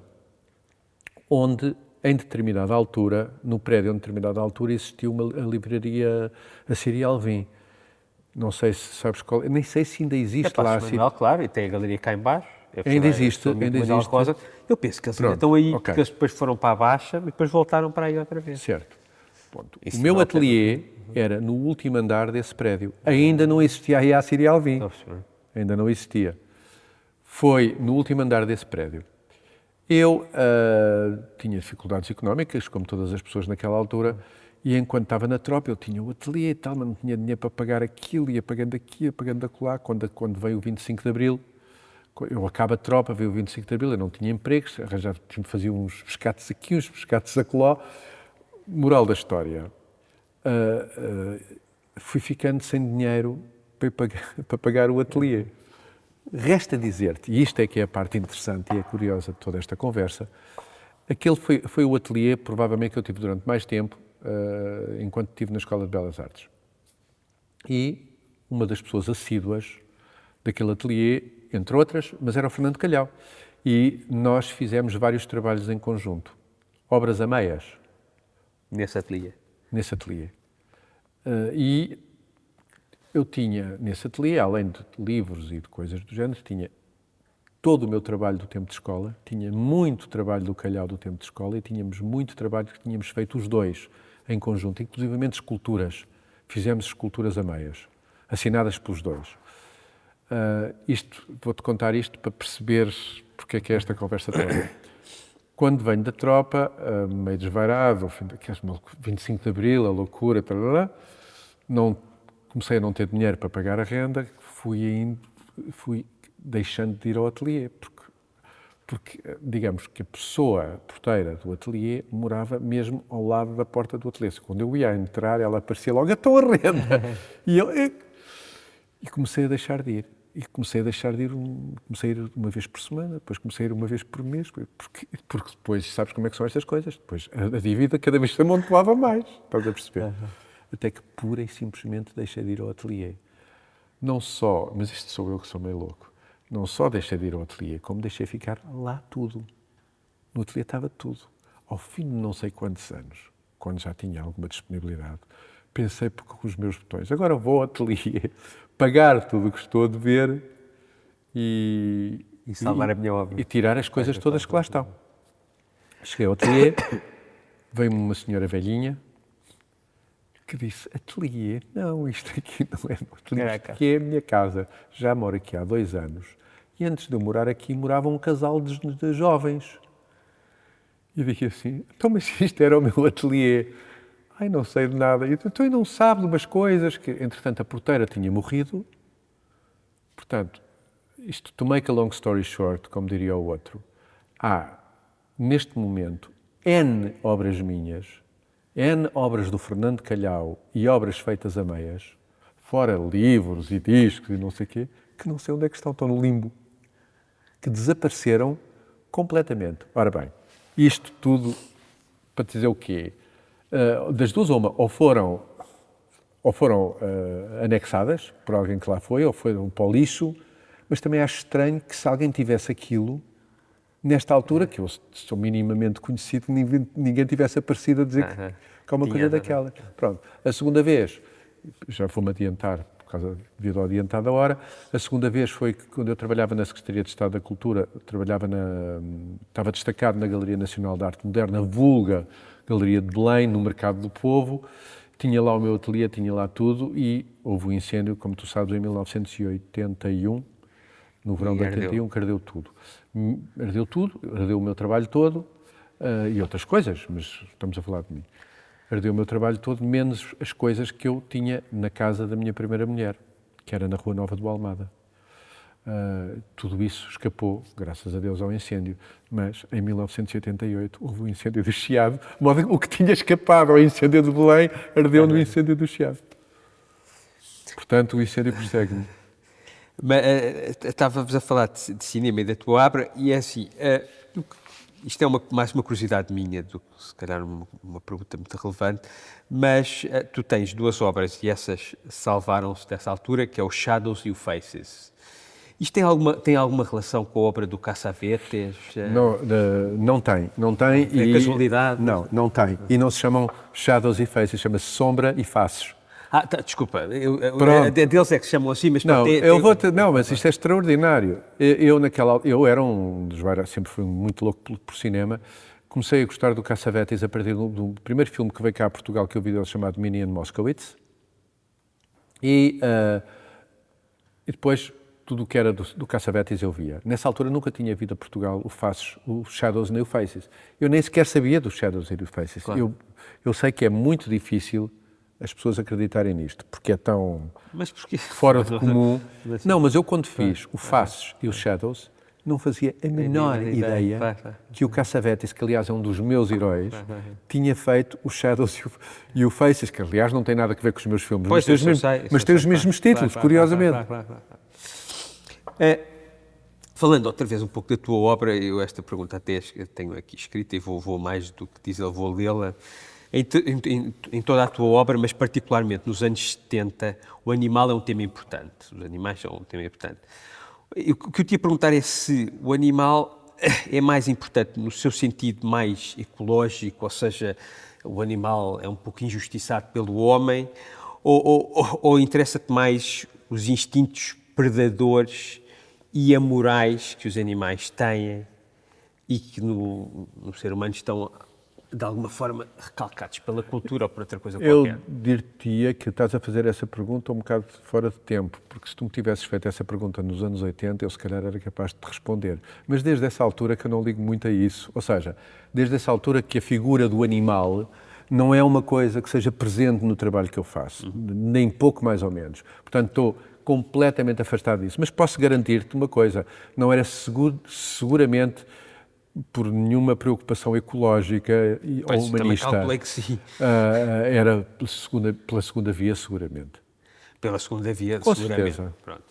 onde, em determinada altura, no prédio em determinada altura, existiu a livraria Assírio Alvim. Não sei se sabes qual, nem sei se ainda existe lá. Passos Manuel, claro, e tem a galeria cá em baixo. Ainda existe, ainda existe. Rosa. Eu penso que eles ainda estão aí, porque eles depois foram para a Baixa e depois voltaram para aí outra vez. Certo. O meu ateliê era no último andar desse prédio. Ainda não existia a Assírio Alvim. Ainda não existia. Foi no último andar desse prédio. Eu tinha dificuldades económicas, como todas as pessoas naquela altura, e enquanto estava na tropa eu tinha o ateliê e tal, mas não tinha dinheiro para pagar aquilo, ia pagando aqui, ia pagando acolá. Quando veio o 25 de Abril, eu acabo a tropa, veio o 25 de Abril, eu não tinha empregos, fazia uns pescados aqui, uns pescados acolá. Moral da história, fui ficando sem dinheiro para pagar o ateliê. Resta dizer-te, e isto é que é a parte interessante e é curiosa de toda esta conversa, aquele foi o ateliê, provavelmente, que eu tive durante mais tempo, enquanto estive na Escola de Belas Artes. E uma das pessoas assíduas daquele ateliê, entre outras, mas era o Fernando Calhau. E nós fizemos vários trabalhos em conjunto. Obras a meias. Nesse ateliê? Nesse ateliê. E eu tinha, nesse ateliê, além de livros e de coisas do género, tinha todo o meu trabalho do tempo de escola, tinha muito trabalho do Calhau do tempo de escola e tínhamos muito trabalho que tínhamos feito os 2 em conjunto, inclusivamente esculturas. Fizemos esculturas a meias, assinadas pelos 2. Vou-te contar isto para perceberes porque é que é esta conversa toda. Quando venho da tropa, meio desvairado, 25 de Abril, a loucura, comecei a não ter dinheiro para pagar a renda, fui deixando de ir ao ateliê, porque porque, digamos que a pessoa porteira do ateliê morava mesmo ao lado da porta do ateliê. Quando eu ia entrar, ela aparecia logo, tão horrenda. E comecei a deixar de ir. E comecei a deixar de ir, comecei a ir uma vez por semana, depois comecei a ir uma vez por mês, porque depois, sabes como é que são estas coisas? Depois a dívida cada vez se amontoava mais, estás a perceber? Até que pura e simplesmente deixei de ir ao ateliê. Não só, mas isto sou eu que sou meio louco, não só deixei de ir ao ateliê, como deixei ficar lá tudo. No ateliê estava tudo. Ao fim de não sei quantos anos, quando já tinha alguma disponibilidade, pensei com os meus botões, agora vou ao ateliê, pagar tudo o que estou a dever E salvar a minha obra. E tirar as coisas todas que lá estão. Cheguei ao ateliê, veio-me uma senhora velhinha que disse, ateliê? Não, isto aqui não é um ateliê, isto aqui é a minha casa. Já moro aqui há 2 anos. E antes de eu morar aqui, morava um casal de jovens. E eu disse assim, então, mas isto era o meu ateliê. Ai, não sei de nada. Então, e não sabe de umas coisas que, entretanto, a porteira tinha morrido. Portanto, isto, to make a long story short, como diria o outro, há, neste momento, N obras minhas, N obras do Fernando Calhau e obras feitas a meias, fora livros e discos e não sei o quê, que não sei onde é que estão no limbo, que desapareceram completamente. Ora bem, isto tudo para dizer o quê? Das duas uma, ou foram anexadas por alguém que lá foi, ou foram para o lixo, mas também acho estranho que se alguém tivesse aquilo, nesta altura, que eu sou minimamente conhecido, ninguém tivesse aparecido a dizer que há uma coisa daquela. Pronto. A segunda vez, já vou-me adiantar, devido ao adiantado da hora, a segunda vez foi que, quando eu trabalhava na Secretaria de Estado da Cultura, estava destacado na Galeria Nacional de Arte Moderna, vulga Galeria de Belém, no Mercado do Povo, tinha lá o meu ateliê, tinha lá tudo, e houve um incêndio, como tu sabes, em 1981, no verão de 81, que ardeu tudo. Ardeu tudo, ardeu o meu trabalho todo, e outras coisas, mas estamos a falar de mim. Ardeu o meu trabalho todo, menos as coisas que eu tinha na casa da minha primeira mulher, que era na Rua Nova do Almada. Tudo isso escapou, graças a Deus, ao incêndio. Mas, em 1988, houve um incêndio do Chiado. O que tinha escapado ao incêndio de Belém, ardeu no incêndio do Chiado. Portanto, o incêndio persegue-me. Estávamos a falar de cinema e da tua obra, e é assim, isto é mais uma curiosidade minha do que, se calhar, uma pergunta muito relevante, mas tu tens 2 obras e essas salvaram-se dessa altura, que é o Shadows e o Faces. Isto tem alguma relação com a obra do Cassavetes? Não tem. É casualidade? Não tem. E não se chamam Shadows e Faces, chama-se Sombra e Faces. Desculpa, deles é que se chamam assim, mas... mas isto é extraordinário. Eu era sempre fui muito louco por cinema. Comecei a gostar do Cassavetes a partir do primeiro filme que veio cá a Portugal, que eu vi dele, chamado Minnie and Moskowitz. E depois, tudo o que era do Cassavetes eu via. Nessa altura nunca tinha vindo a Portugal o Shadows nem o Faces. Eu nem sequer sabia dos Shadows e do Faces. Claro. Eu sei que é muito difícil as pessoas acreditarem nisto, porque é tão fora de comum. Não, mas eu quando fiz o Faces e os Shadows, não fazia a menor ideia que o Cassavetes, que aliás é um dos meus heróis, tinha feito os Shadows e o Faces, que aliás não tem nada a ver com os meus filmes, mas tem os mesmos títulos, curiosamente. Falando outra vez um pouco da tua obra, eu esta pergunta até tenho aqui escrita e vou mais do que diz ele, vou lê-la. Em toda a tua obra, mas particularmente nos anos 70, o animal é um tema importante. Os animais são um tema importante. O que eu te ia perguntar é se o animal é mais importante no seu sentido mais ecológico, ou seja, o animal é um pouco injustiçado pelo homem, ou interessa-te mais os instintos predadores e amorais que os animais têm e que no ser humano estão, de alguma forma, recalcados pela cultura ou por outra coisa qualquer? Eu dir-te-ia que estás a fazer essa pergunta um bocado fora de tempo, porque se tu me tivesses feito essa pergunta nos anos 80, eu se calhar era capaz de te responder. Mas desde essa altura que eu não ligo muito a isso, ou seja, desde essa altura que a figura do animal não é uma coisa que seja presente no trabalho que eu faço, nem pouco mais ou menos. Portanto, estou completamente afastado disso. Mas posso garantir-te uma coisa, não era seguramente por nenhuma preocupação ecológica ou humanista. Também calculei que sim. Era pela segunda via, seguramente. Pela segunda via, Com seguramente. certeza. Pronto.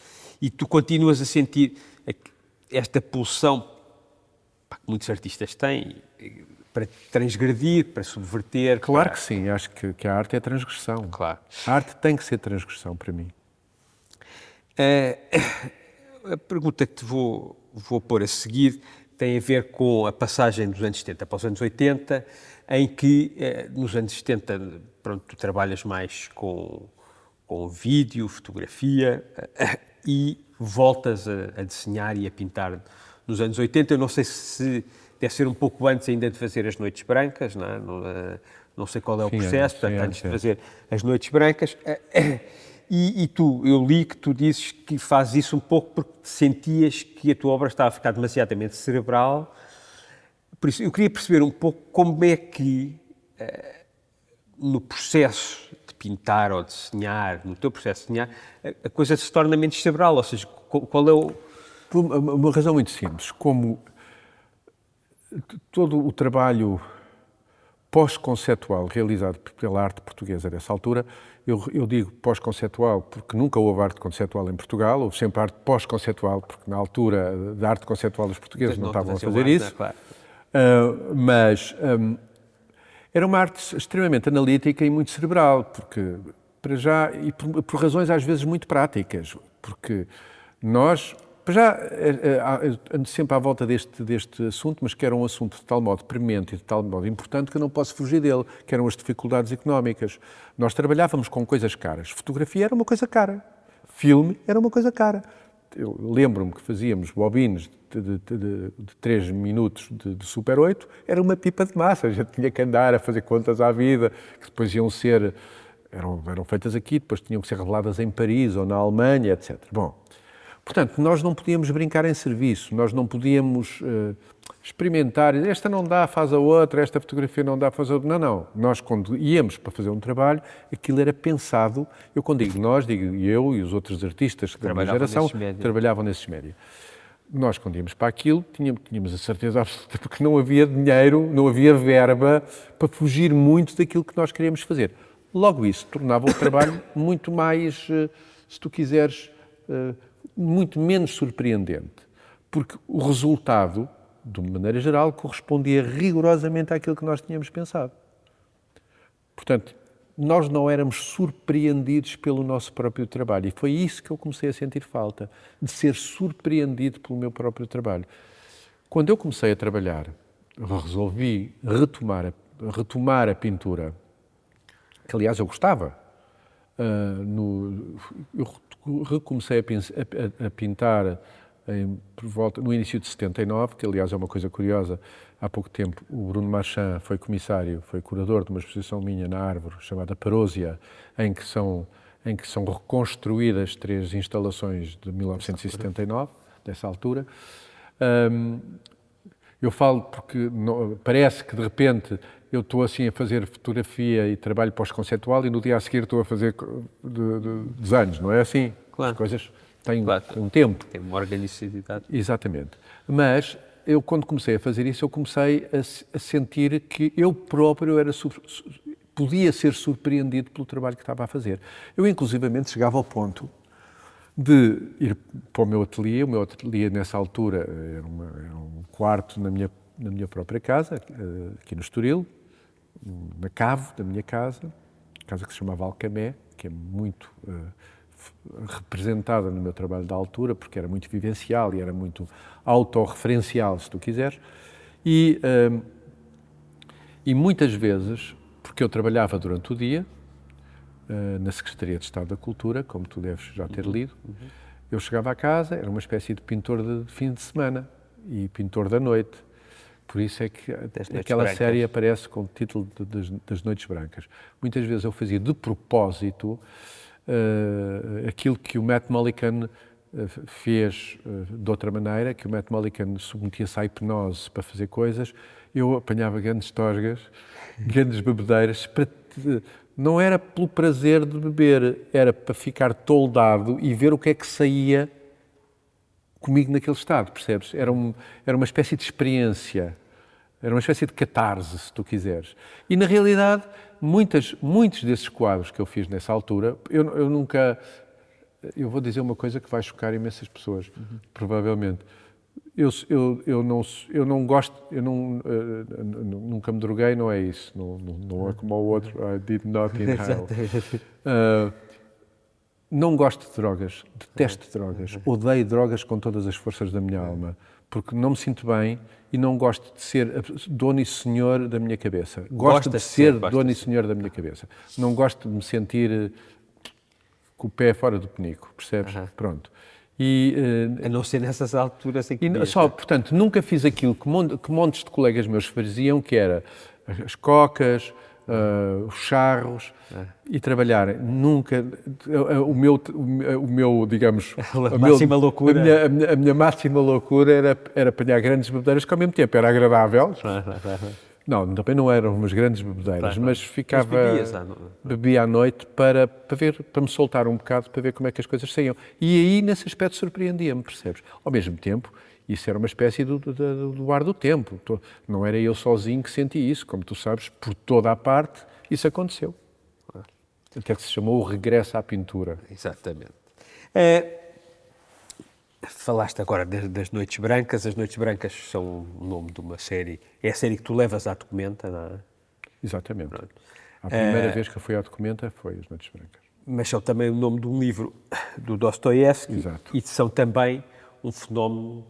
E tu continuas a sentir esta pulsão que muitos artistas têm para transgredir, para subverter. Claro que sim, acho que a arte é transgressão. Claro. A arte tem que ser transgressão para mim. A pergunta que te vou pôr a seguir tem a ver com a passagem dos anos 70 para os anos 80, em que nos anos 70 pronto, tu trabalhas mais com vídeo, fotografia e voltas a desenhar e a pintar nos anos 80. Eu não sei se deve ser um pouco antes ainda de fazer as Noites Brancas, não é? Não sei qual é o processo, portanto, antes de fazer as Noites Brancas. E eu li que tu dizes que fazes isso um pouco porque sentias que a tua obra estava a ficar demasiadamente cerebral. Por isso, eu queria perceber um pouco como é que, no processo de pintar ou de desenhar, no teu processo de desenhar, a coisa se torna menos cerebral, ou seja, qual é o... Por uma razão muito simples, como todo o trabalho pós-conceptual realizado pela arte portuguesa nessa altura, eu digo pós-conceptual porque nunca houve arte conceptual em Portugal, houve sempre arte pós-conceptual, porque na altura da arte conceptual os portugueses não estavam a fazer isso, mas era uma arte extremamente analítica e muito cerebral, porque, para já, e por razões às vezes muito práticas, porque nós... Já ando sempre à volta deste assunto, mas que era um assunto de tal modo premente e de tal modo importante que eu não posso fugir dele, que eram as dificuldades económicas. Nós trabalhávamos com coisas caras. Fotografia era uma coisa cara. Filme era uma coisa cara. Eu lembro-me que fazíamos bobines de 3 minutos de Super 8, era uma pipa de massa. A gente tinha que andar a fazer contas à vida, que depois iam ser... Eram feitas aqui, depois tinham que ser reveladas em Paris ou na Alemanha, etc. Bom... Portanto, nós não podíamos brincar em serviço, nós não podíamos experimentar, esta não dá, faz a outra, esta fotografia não dá, faz a outra. Não. Nós, quando íamos para fazer um trabalho, aquilo era pensado, eu quando digo nós, digo eu e os outros artistas da minha geração, trabalhavam nesses médios. Nós, quando íamos para aquilo, tínhamos a certeza absoluta, porque não havia dinheiro, não havia verba para fugir muito daquilo que nós queríamos fazer. Logo isso tornava o trabalho muito mais, se tu quiseres... muito menos surpreendente, porque o resultado, de uma maneira geral, correspondia rigorosamente àquilo que nós tínhamos pensado. Portanto, nós não éramos surpreendidos pelo nosso próprio trabalho e foi isso que eu comecei a sentir falta, de ser surpreendido pelo meu próprio trabalho. Quando eu comecei a trabalhar, resolvi retomar a pintura, que aliás eu gostava. Eu recomecei a pintar no início de 79, que aliás é uma coisa curiosa. Há pouco tempo o Bruno Marchand foi comissário, foi curador de uma exposição minha na Árvore, chamada Parósia, em que são reconstruídas 3 instalações de 1979, dessa altura. Eu falo porque parece que de repente eu estou assim a fazer fotografia e trabalho pós-conceptual e no dia a seguir estou a fazer desenhos, não é assim? Claro. As coisas têm um tempo. Tem uma organicidade. Exatamente. Mas eu, quando comecei a fazer isso, eu comecei a sentir que eu próprio podia ser surpreendido pelo trabalho que estava a fazer. Eu, inclusivamente, chegava ao ponto de ir para o meu ateliê. O meu ateliê, nessa altura, era um quarto na minha própria casa, aqui no Estoril, na cave da minha casa que se chamava Alcamé, que é muito representada no meu trabalho da altura, porque era muito vivencial e era muito autorreferencial, se tu quiseres. E muitas vezes, porque eu trabalhava durante o dia, na Secretaria de Estado da Cultura, como tu deves já ter lido, eu chegava à casa, era uma espécie de pintor de fim de semana e pintor da noite. Por isso é que aquela série aparece com o título das Noites Brancas. Muitas vezes eu fazia de propósito aquilo que o Matt Mullican fez de outra maneira, que o Matt Mullican submetia-se à hipnose para fazer coisas. Eu apanhava grandes tosgas, grandes bebedeiras, para não era pelo prazer de beber, era para ficar toldado e ver o que é que saía comigo naquele estado, percebes? Era uma espécie de experiência, era uma espécie de catarse, se tu quiseres. E, na realidade, muitos desses quadros que eu fiz nessa altura, eu nunca... Eu vou dizer uma coisa que vai chocar imensas pessoas, provavelmente. Eu não gosto, nunca me droguei, não é isso, não é como o outro, I did not inhale. Não gosto de drogas, detesto drogas, odeio drogas com todas as forças da minha alma, porque não me sinto bem e não gosto de ser dono e senhor da minha cabeça. Gosto de ser dono e senhor da minha cabeça. Não gosto de me sentir com o pé fora do penico, percebes? Pronto. A não ser nessas alturas em que portanto, nunca fiz aquilo que montes de colegas meus faziam, que era as cocas, os charros e trabalhar. Nunca, o meu digamos... A minha máxima loucura era apanhar grandes bebedeiras, que ao mesmo tempo era agradável. Não, também não eram umas grandes bebedeiras, mas bebia à noite para me soltar um bocado, para ver como é que as coisas saíam. E aí, nesse aspecto, surpreendia-me, percebes? Ao mesmo tempo, isso era uma espécie do ar do tempo. Não era eu sozinho que senti isso, como tu sabes, por toda a parte, isso aconteceu. Até que se chamou o regresso à pintura. Exatamente. Falaste agora das Noites Brancas. As Noites Brancas são o nome de uma série. É a série que tu levas à Documenta, não é? Exatamente. Pronto. A primeira vez que eu fui à Documenta foi as Noites Brancas. Mas são também o nome de um livro do Dostoiévski. Exato. E são também um fenómeno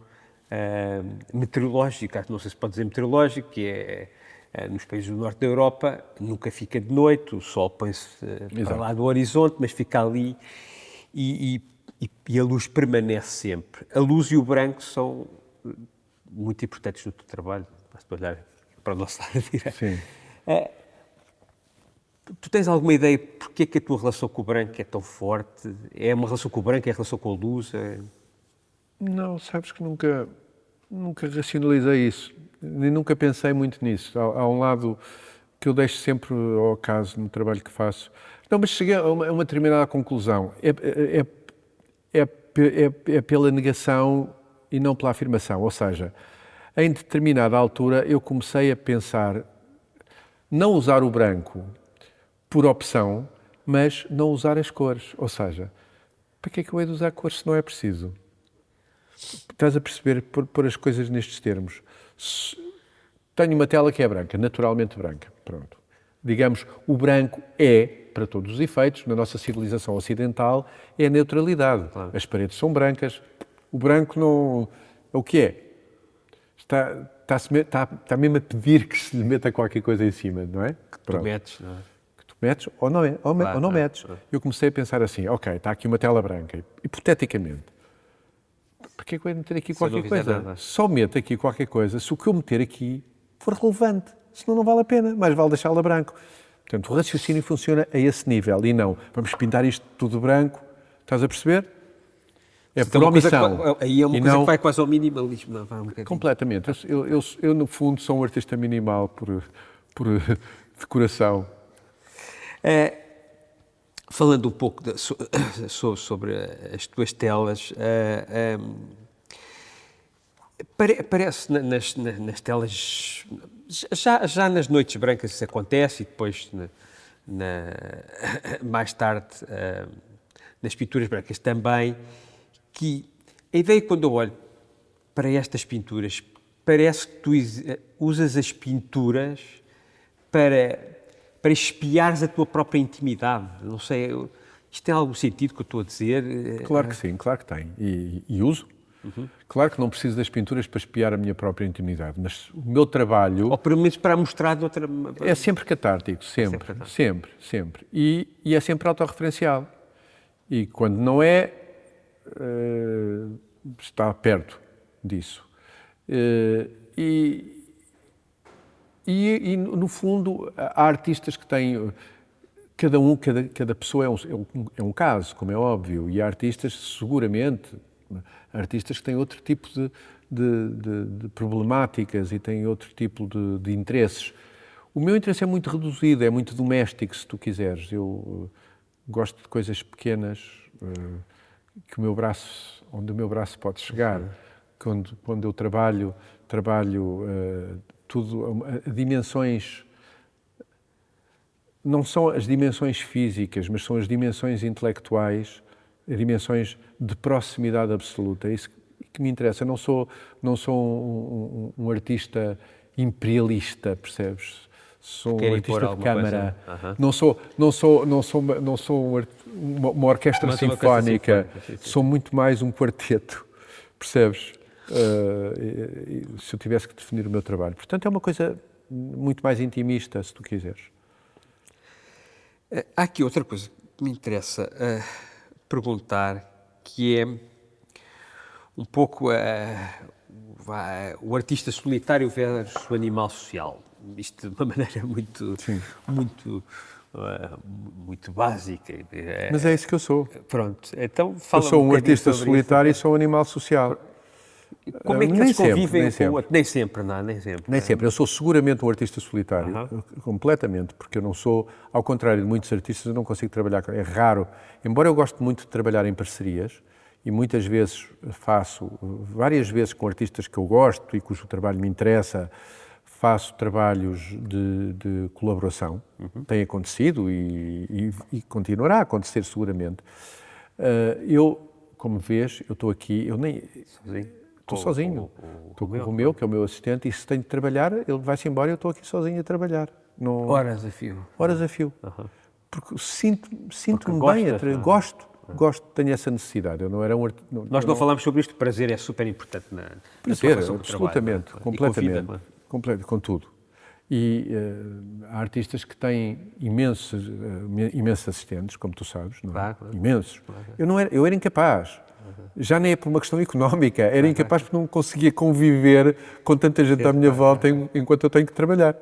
meteorológico. Não sei se pode dizer meteorológico, que é nos países do norte da Europa, nunca fica de noite, o sol põe-se para lá do horizonte, mas fica ali e a luz permanece sempre. A luz e o branco são muito importantes no teu trabalho. Basta olhar para o nosso lado direito. Sim. Tu tens alguma ideia porque é que a tua relação com o branco é tão forte? É uma relação com o branco, é a relação com a luz? Não, sabes que nunca racionalizei isso. Nem nunca pensei muito nisso. Há um lado que eu deixo sempre ao acaso no trabalho que faço. Não, mas cheguei a uma determinada conclusão. É pela negação e não pela afirmação. Ou seja, em determinada altura eu comecei a pensar não usar o branco por opção, mas não usar as cores. Ou seja, para que é que eu hei de usar cores se não é preciso? Estás a perceber, pôr as coisas nestes termos. Tenho uma tela que é branca, naturalmente branca. Pronto. Digamos, o branco é, para todos os efeitos, na nossa civilização ocidental, é a neutralidade. Claro. As paredes são brancas, o branco não... É o que é? Está mesmo a pedir que se lhe meta qualquer coisa em cima, não é? Que tu metes, não é? Que tu metes ou não, ou não metes. Eu comecei a pensar assim, ok, está aqui uma tela branca, hipoteticamente. Para que é que eu vou meter aqui qualquer coisa? Só meto aqui qualquer coisa se o que eu meter aqui for relevante. Senão não vale a pena, mais vale deixá-la branco. Portanto, o raciocínio funciona a esse nível e não, vamos pintar isto tudo branco, estás a perceber? É por omissão. Aí é uma coisa que vai quase ao minimalismo. Não, vai completamente. Eu, no fundo, sou um artista minimal por decoração. Falando um pouco sobre as tuas telas, parece nas telas, já nas Noites Brancas isso acontece e depois mais tarde nas pinturas brancas também, que a ideia quando eu olho para estas pinturas, parece que tu usas as pinturas para espiares a tua própria intimidade. Não sei, isto tem algum sentido que eu estou a dizer? Claro que sim, claro que tem. E uso. Uhum. Claro que não preciso das pinturas para espiar a minha própria intimidade, mas o meu trabalho... Ou pelo menos para mostrar de outra... É sempre catártico, sempre. E é sempre autorreferencial. E quando não é, está perto disso. E, no fundo, há artistas que têm... Cada pessoa é um caso, como é óbvio, e há artistas, seguramente, artistas que têm outro tipo de problemáticas e têm outro tipo de interesses. O meu interesse é muito reduzido, é muito doméstico, se tu quiseres. Eu gosto de coisas pequenas, que onde o meu braço pode chegar. Quando eu trabalho tudo, dimensões, não são as dimensões físicas, mas são as dimensões intelectuais, as dimensões de proximidade absoluta. É isso que me interessa. Eu não sou um artista imperialista, percebes? Sou um artista de câmara. Não sou uma orquestra sinfónica. Sou muito mais um quarteto, percebes? Se eu tivesse que definir o meu trabalho. Portanto, é uma coisa muito mais intimista, se tu quiseres. Há aqui outra coisa que me interessa perguntar, que é um pouco o artista solitário versus o animal social. Isto de uma maneira muito básica. Mas é isso que eu sou. Pronto, então fala eu sou um artista sobre solitário isso. e sou um animal social. Como é que eles convivem com o outro? Nem sempre, não, nem sempre. Nem sempre. Eu sou seguramente um artista solitário, completamente, porque eu não sou, ao contrário de muitos artistas, eu não consigo trabalhar, é raro. Embora eu goste muito de trabalhar em parcerias, e muitas vezes várias vezes com artistas que eu gosto e cujo trabalho me interessa, faço trabalhos de colaboração. Tem acontecido e continuará a acontecer seguramente. Eu, como vês, eu estou aqui, eu nem... Estou sozinho. Estou com o Romeu, que é o meu assistente, e se tenho de trabalhar, ele vai-se embora e eu estou aqui sozinho a trabalhar. Horas a fio. Horas a fio. Porque sinto-me bem, gosto, tenho essa necessidade. Eu não era Nós não falamos sobre isto, o prazer é super importante na prazer, absolutamente, completamente, com tudo. E há artistas que têm imensos assistentes, como tu sabes, não é? Claro. Imensos. Claro. Eu era incapaz. Já nem é por uma questão económica, era incapaz porque não conseguia conviver com tanta gente à minha volta enquanto eu tenho que trabalhar,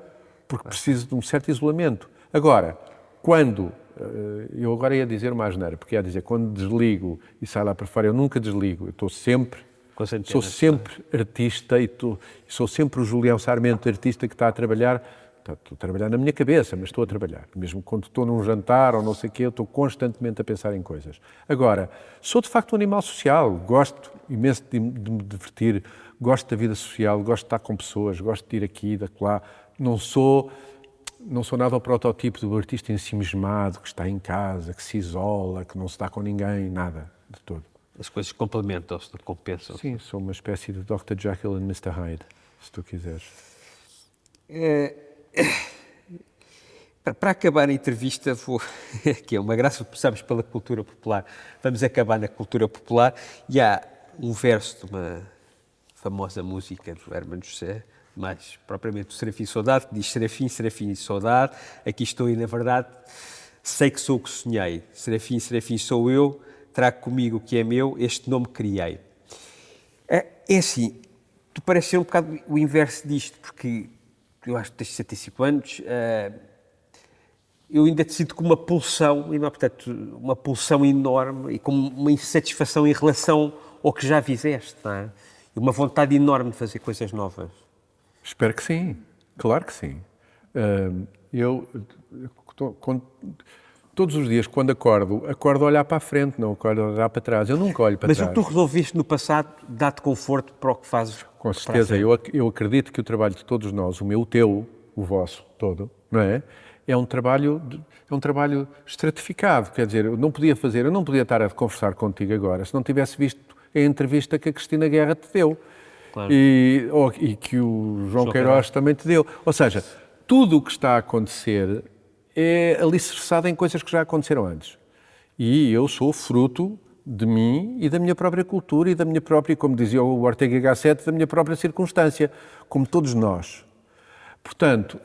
porque preciso de um certo isolamento. Agora, eu agora ia dizer uma asneira, porque ia dizer, quando desligo e saio lá para fora, eu nunca desligo, eu estou sempre, sou sempre artista e sou sempre o Julião Sarmento, artista que está a trabalhar. Estou a trabalhar na minha cabeça, mas estou a trabalhar. Mesmo quando estou num jantar ou não sei o quê, eu estou constantemente a pensar em coisas. Agora, sou de facto um animal social, gosto imenso de me divertir, gosto da vida social, gosto de estar com pessoas, gosto de ir aqui e de lá. Não sou nada o protótipo do artista ensimismado, que está em casa, que se isola, que não se dá com ninguém, nada de todo. As coisas complementam-se, compensam-se. Sim, sou uma espécie de Dr. Jekyll and Mr. Hyde, se tu quiseres. Para acabar a entrevista, que é uma graça, começamos pela cultura popular, vamos acabar na cultura popular, e há um verso de uma famosa música do Hermano José, mais propriamente do Serafim Saudade, que diz: Serafim, Serafim, saudade, aqui estou e na verdade sei que sou o que sonhei, Serafim, Serafim sou eu, trago comigo o que é meu, este nome criei. É assim, tu parece ser um bocado o inverso disto, porque eu acho que tens 65 anos, eu ainda te sinto com uma pulsão, portanto, uma pulsão enorme e com uma insatisfação em relação ao que já fizeste, não é? E uma vontade enorme de fazer coisas novas. Espero que sim, claro que sim. Todos os dias, quando acordo a olhar para a frente, não acordo a olhar para trás. Eu nunca olho para trás. Mas o que tu resolveste no passado dá-te conforto para o que fazes? Com certeza. Eu acredito que o trabalho de todos nós, o meu, o teu, o vosso todo, não é? É um trabalho estratificado. Quer dizer, eu não podia estar a conversar contigo agora se não tivesse visto a entrevista que a Cristina Guerra te deu. Claro. E que o João Queiroz também te deu. Ou seja, tudo o que está a acontecer é alicerçado em coisas que já aconteceram antes. E eu sou fruto de mim e da minha própria cultura e da minha própria, como dizia o Ortega Gasset, da minha própria circunstância, como todos nós. Portanto,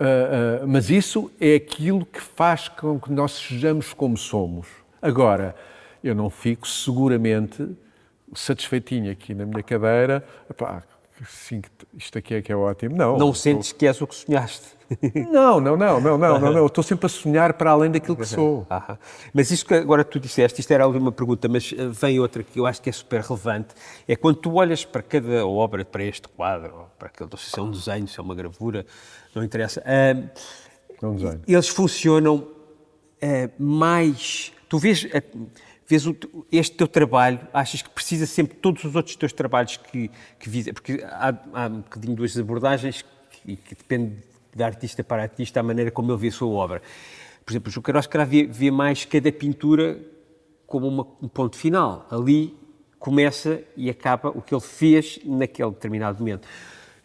mas isso é aquilo que faz com que nós sejamos como somos. Agora, eu não fico seguramente satisfeitinho aqui na minha cadeira, sim, isto aqui é que é ótimo. Não sentes que és o que sonhaste? Não. Eu estou sempre a sonhar para além daquilo que sou. Mas isto que agora tu disseste, isto era a última pergunta, mas vem outra que eu acho que é super relevante, é quando tu olhas para cada obra, para este quadro, ou para aquele, não sei se é um desenho, se é uma gravura, não interessa, É um desenho. Eles funcionam mais... Tu vês este teu trabalho, achas que precisa sempre de todos os outros teus trabalhos que visam? Porque há um bocadinho duas abordagens que depende de artista para artista, a maneira como ele vê a sua obra. Por exemplo, o João Queiroz vê mais cada pintura como um ponto final. Ali começa e acaba o que ele fez naquele determinado momento.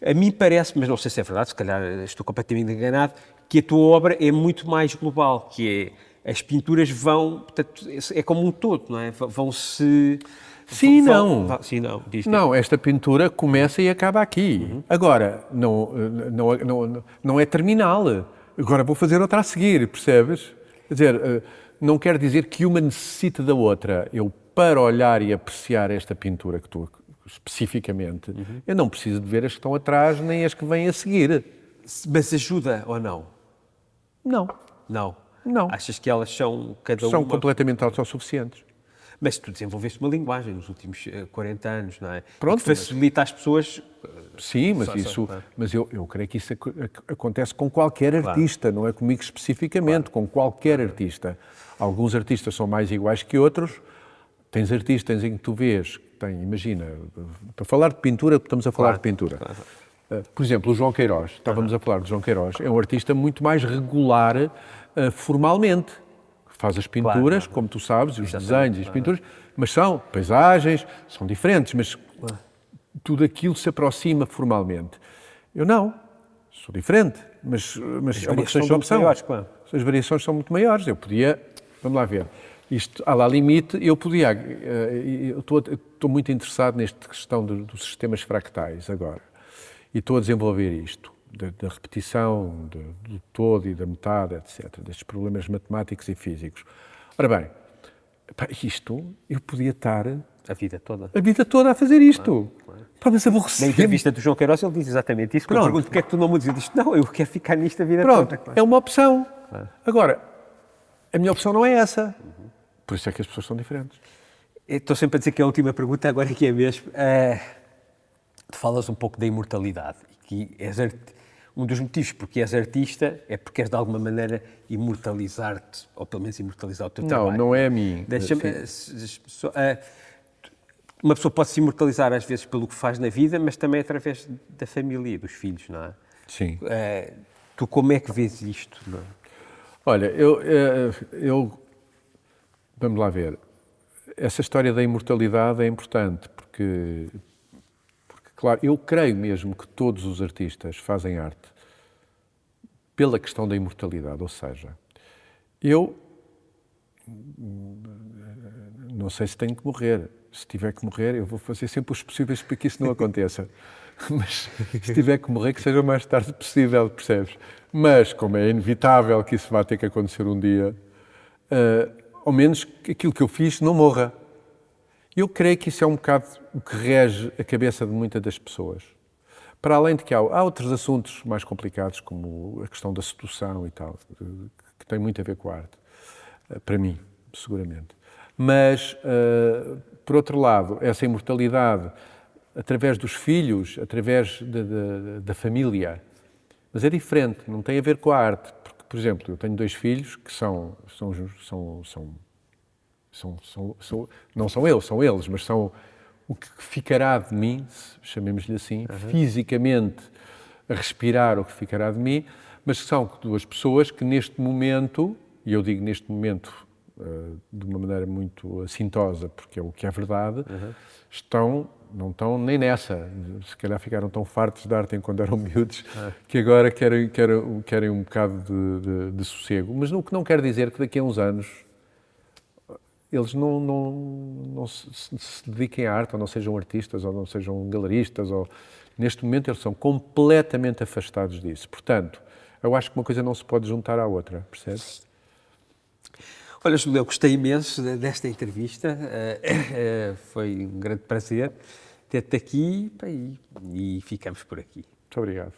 A mim parece, mas não sei se é verdade, se calhar estou completamente enganado, que a tua obra é muito mais global, que é, as pinturas vão, portanto, é como um todo, não é? Vão-se... Sim, não. Sim, não. Não, esta pintura começa e acaba aqui. Agora, não é terminal. Agora vou fazer outra a seguir, percebes? Quer dizer, não quer dizer que uma necessite da outra. Eu, para olhar e apreciar esta pintura que estou especificamente, eu não preciso de ver as que estão atrás nem as que vêm a seguir. Mas ajuda ou não? Não. Não. Não. Achas que elas são cada São uma... completamente autossuficientes. Mas tu desenvolveste uma linguagem nos últimos 40 anos, não é? Pronto, que facilita às pessoas... Sim, mas eu creio que isso acontece com qualquer artista, não é comigo especificamente, com qualquer artista. Alguns artistas são mais iguais que outros. Tens artistas em que tu vês, imagina, para falar de pintura, estamos a falar de pintura. Por exemplo, o João Queiroz, estávamos a falar de João Queiroz, é um artista muito mais regular formalmente. Faz as pinturas, como tu sabes, os desenhos e as pinturas, mas são paisagens, são diferentes, mas tudo aquilo se aproxima formalmente. Eu não, sou diferente, mas é uma questão de opção. As variações são muito maiores. Eu podia, vamos lá ver, isto, à lá limite, eu podia, eu estou muito interessado nesta questão dos sistemas fractais agora, e estou a desenvolver isto. Da repetição, do todo e da metade, etc., destes problemas matemáticos e físicos. Ora bem, isto, eu podia estar... A vida toda. A vida toda a fazer isto. Mas aborrecer. Na entrevista do João Queiroz ele diz exatamente isso. Quando eu pergunto porque é que tu não mudas, ele diz, não, eu quero ficar nisto a vida toda. É uma opção. Agora, a minha opção não é essa. Por isso é que as pessoas são diferentes. Estou sempre a dizer que é a última pergunta, agora que é mesmo. Tu falas um pouco da imortalidade. Que um dos motivos porque és artista é porque és de alguma maneira imortalizar-te, ou pelo menos imortalizar o teu trabalho. Não é a mim. Uma pessoa pode se imortalizar às vezes pelo que faz na vida, mas também através da família e dos filhos, não é? Sim. Tu como é que vês isto? Não é? Olha, vamos lá ver. Essa história da imortalidade é importante porque, claro, eu creio mesmo que todos os artistas fazem arte pela questão da imortalidade, ou seja, eu não sei se tenho que morrer. Se tiver que morrer, eu vou fazer sempre os possíveis para que isso não aconteça. Mas se tiver que morrer, que seja o mais tarde possível, percebes? Mas, como é inevitável que isso vá ter que acontecer um dia, ao menos que aquilo que eu fiz não morra. Eu creio que isso é um bocado o que rege a cabeça de muitas das pessoas. Para além de que há outros assuntos mais complicados, como a questão da sedução e tal, que tem muito a ver com a arte, para mim, seguramente. Mas, por outro lado, essa imortalidade, através dos filhos, através da família, mas é diferente, não tem a ver com a arte. Porque, por exemplo, eu tenho 2 filhos que não são eu, são eles, mas são o que ficará de mim, chamemos-lhe assim, fisicamente a respirar o que ficará de mim, mas são 2 pessoas que neste momento, e eu digo neste momento de uma maneira muito assintosa, porque é o que é verdade, não estão nem nessa, se calhar ficaram tão fartos de arte quando eram miúdos, que agora querem um bocado de sossego. Mas o que não quer dizer que daqui a uns anos eles não se dediquem à arte, ou não sejam artistas, ou não sejam galeristas, ou... Neste momento eles são completamente afastados disso. Portanto, eu acho que uma coisa não se pode juntar à outra, percebes? Olha, Júlio, eu gostei imenso desta entrevista, foi um grande prazer ter-te aqui e ficamos por aqui. Muito obrigado.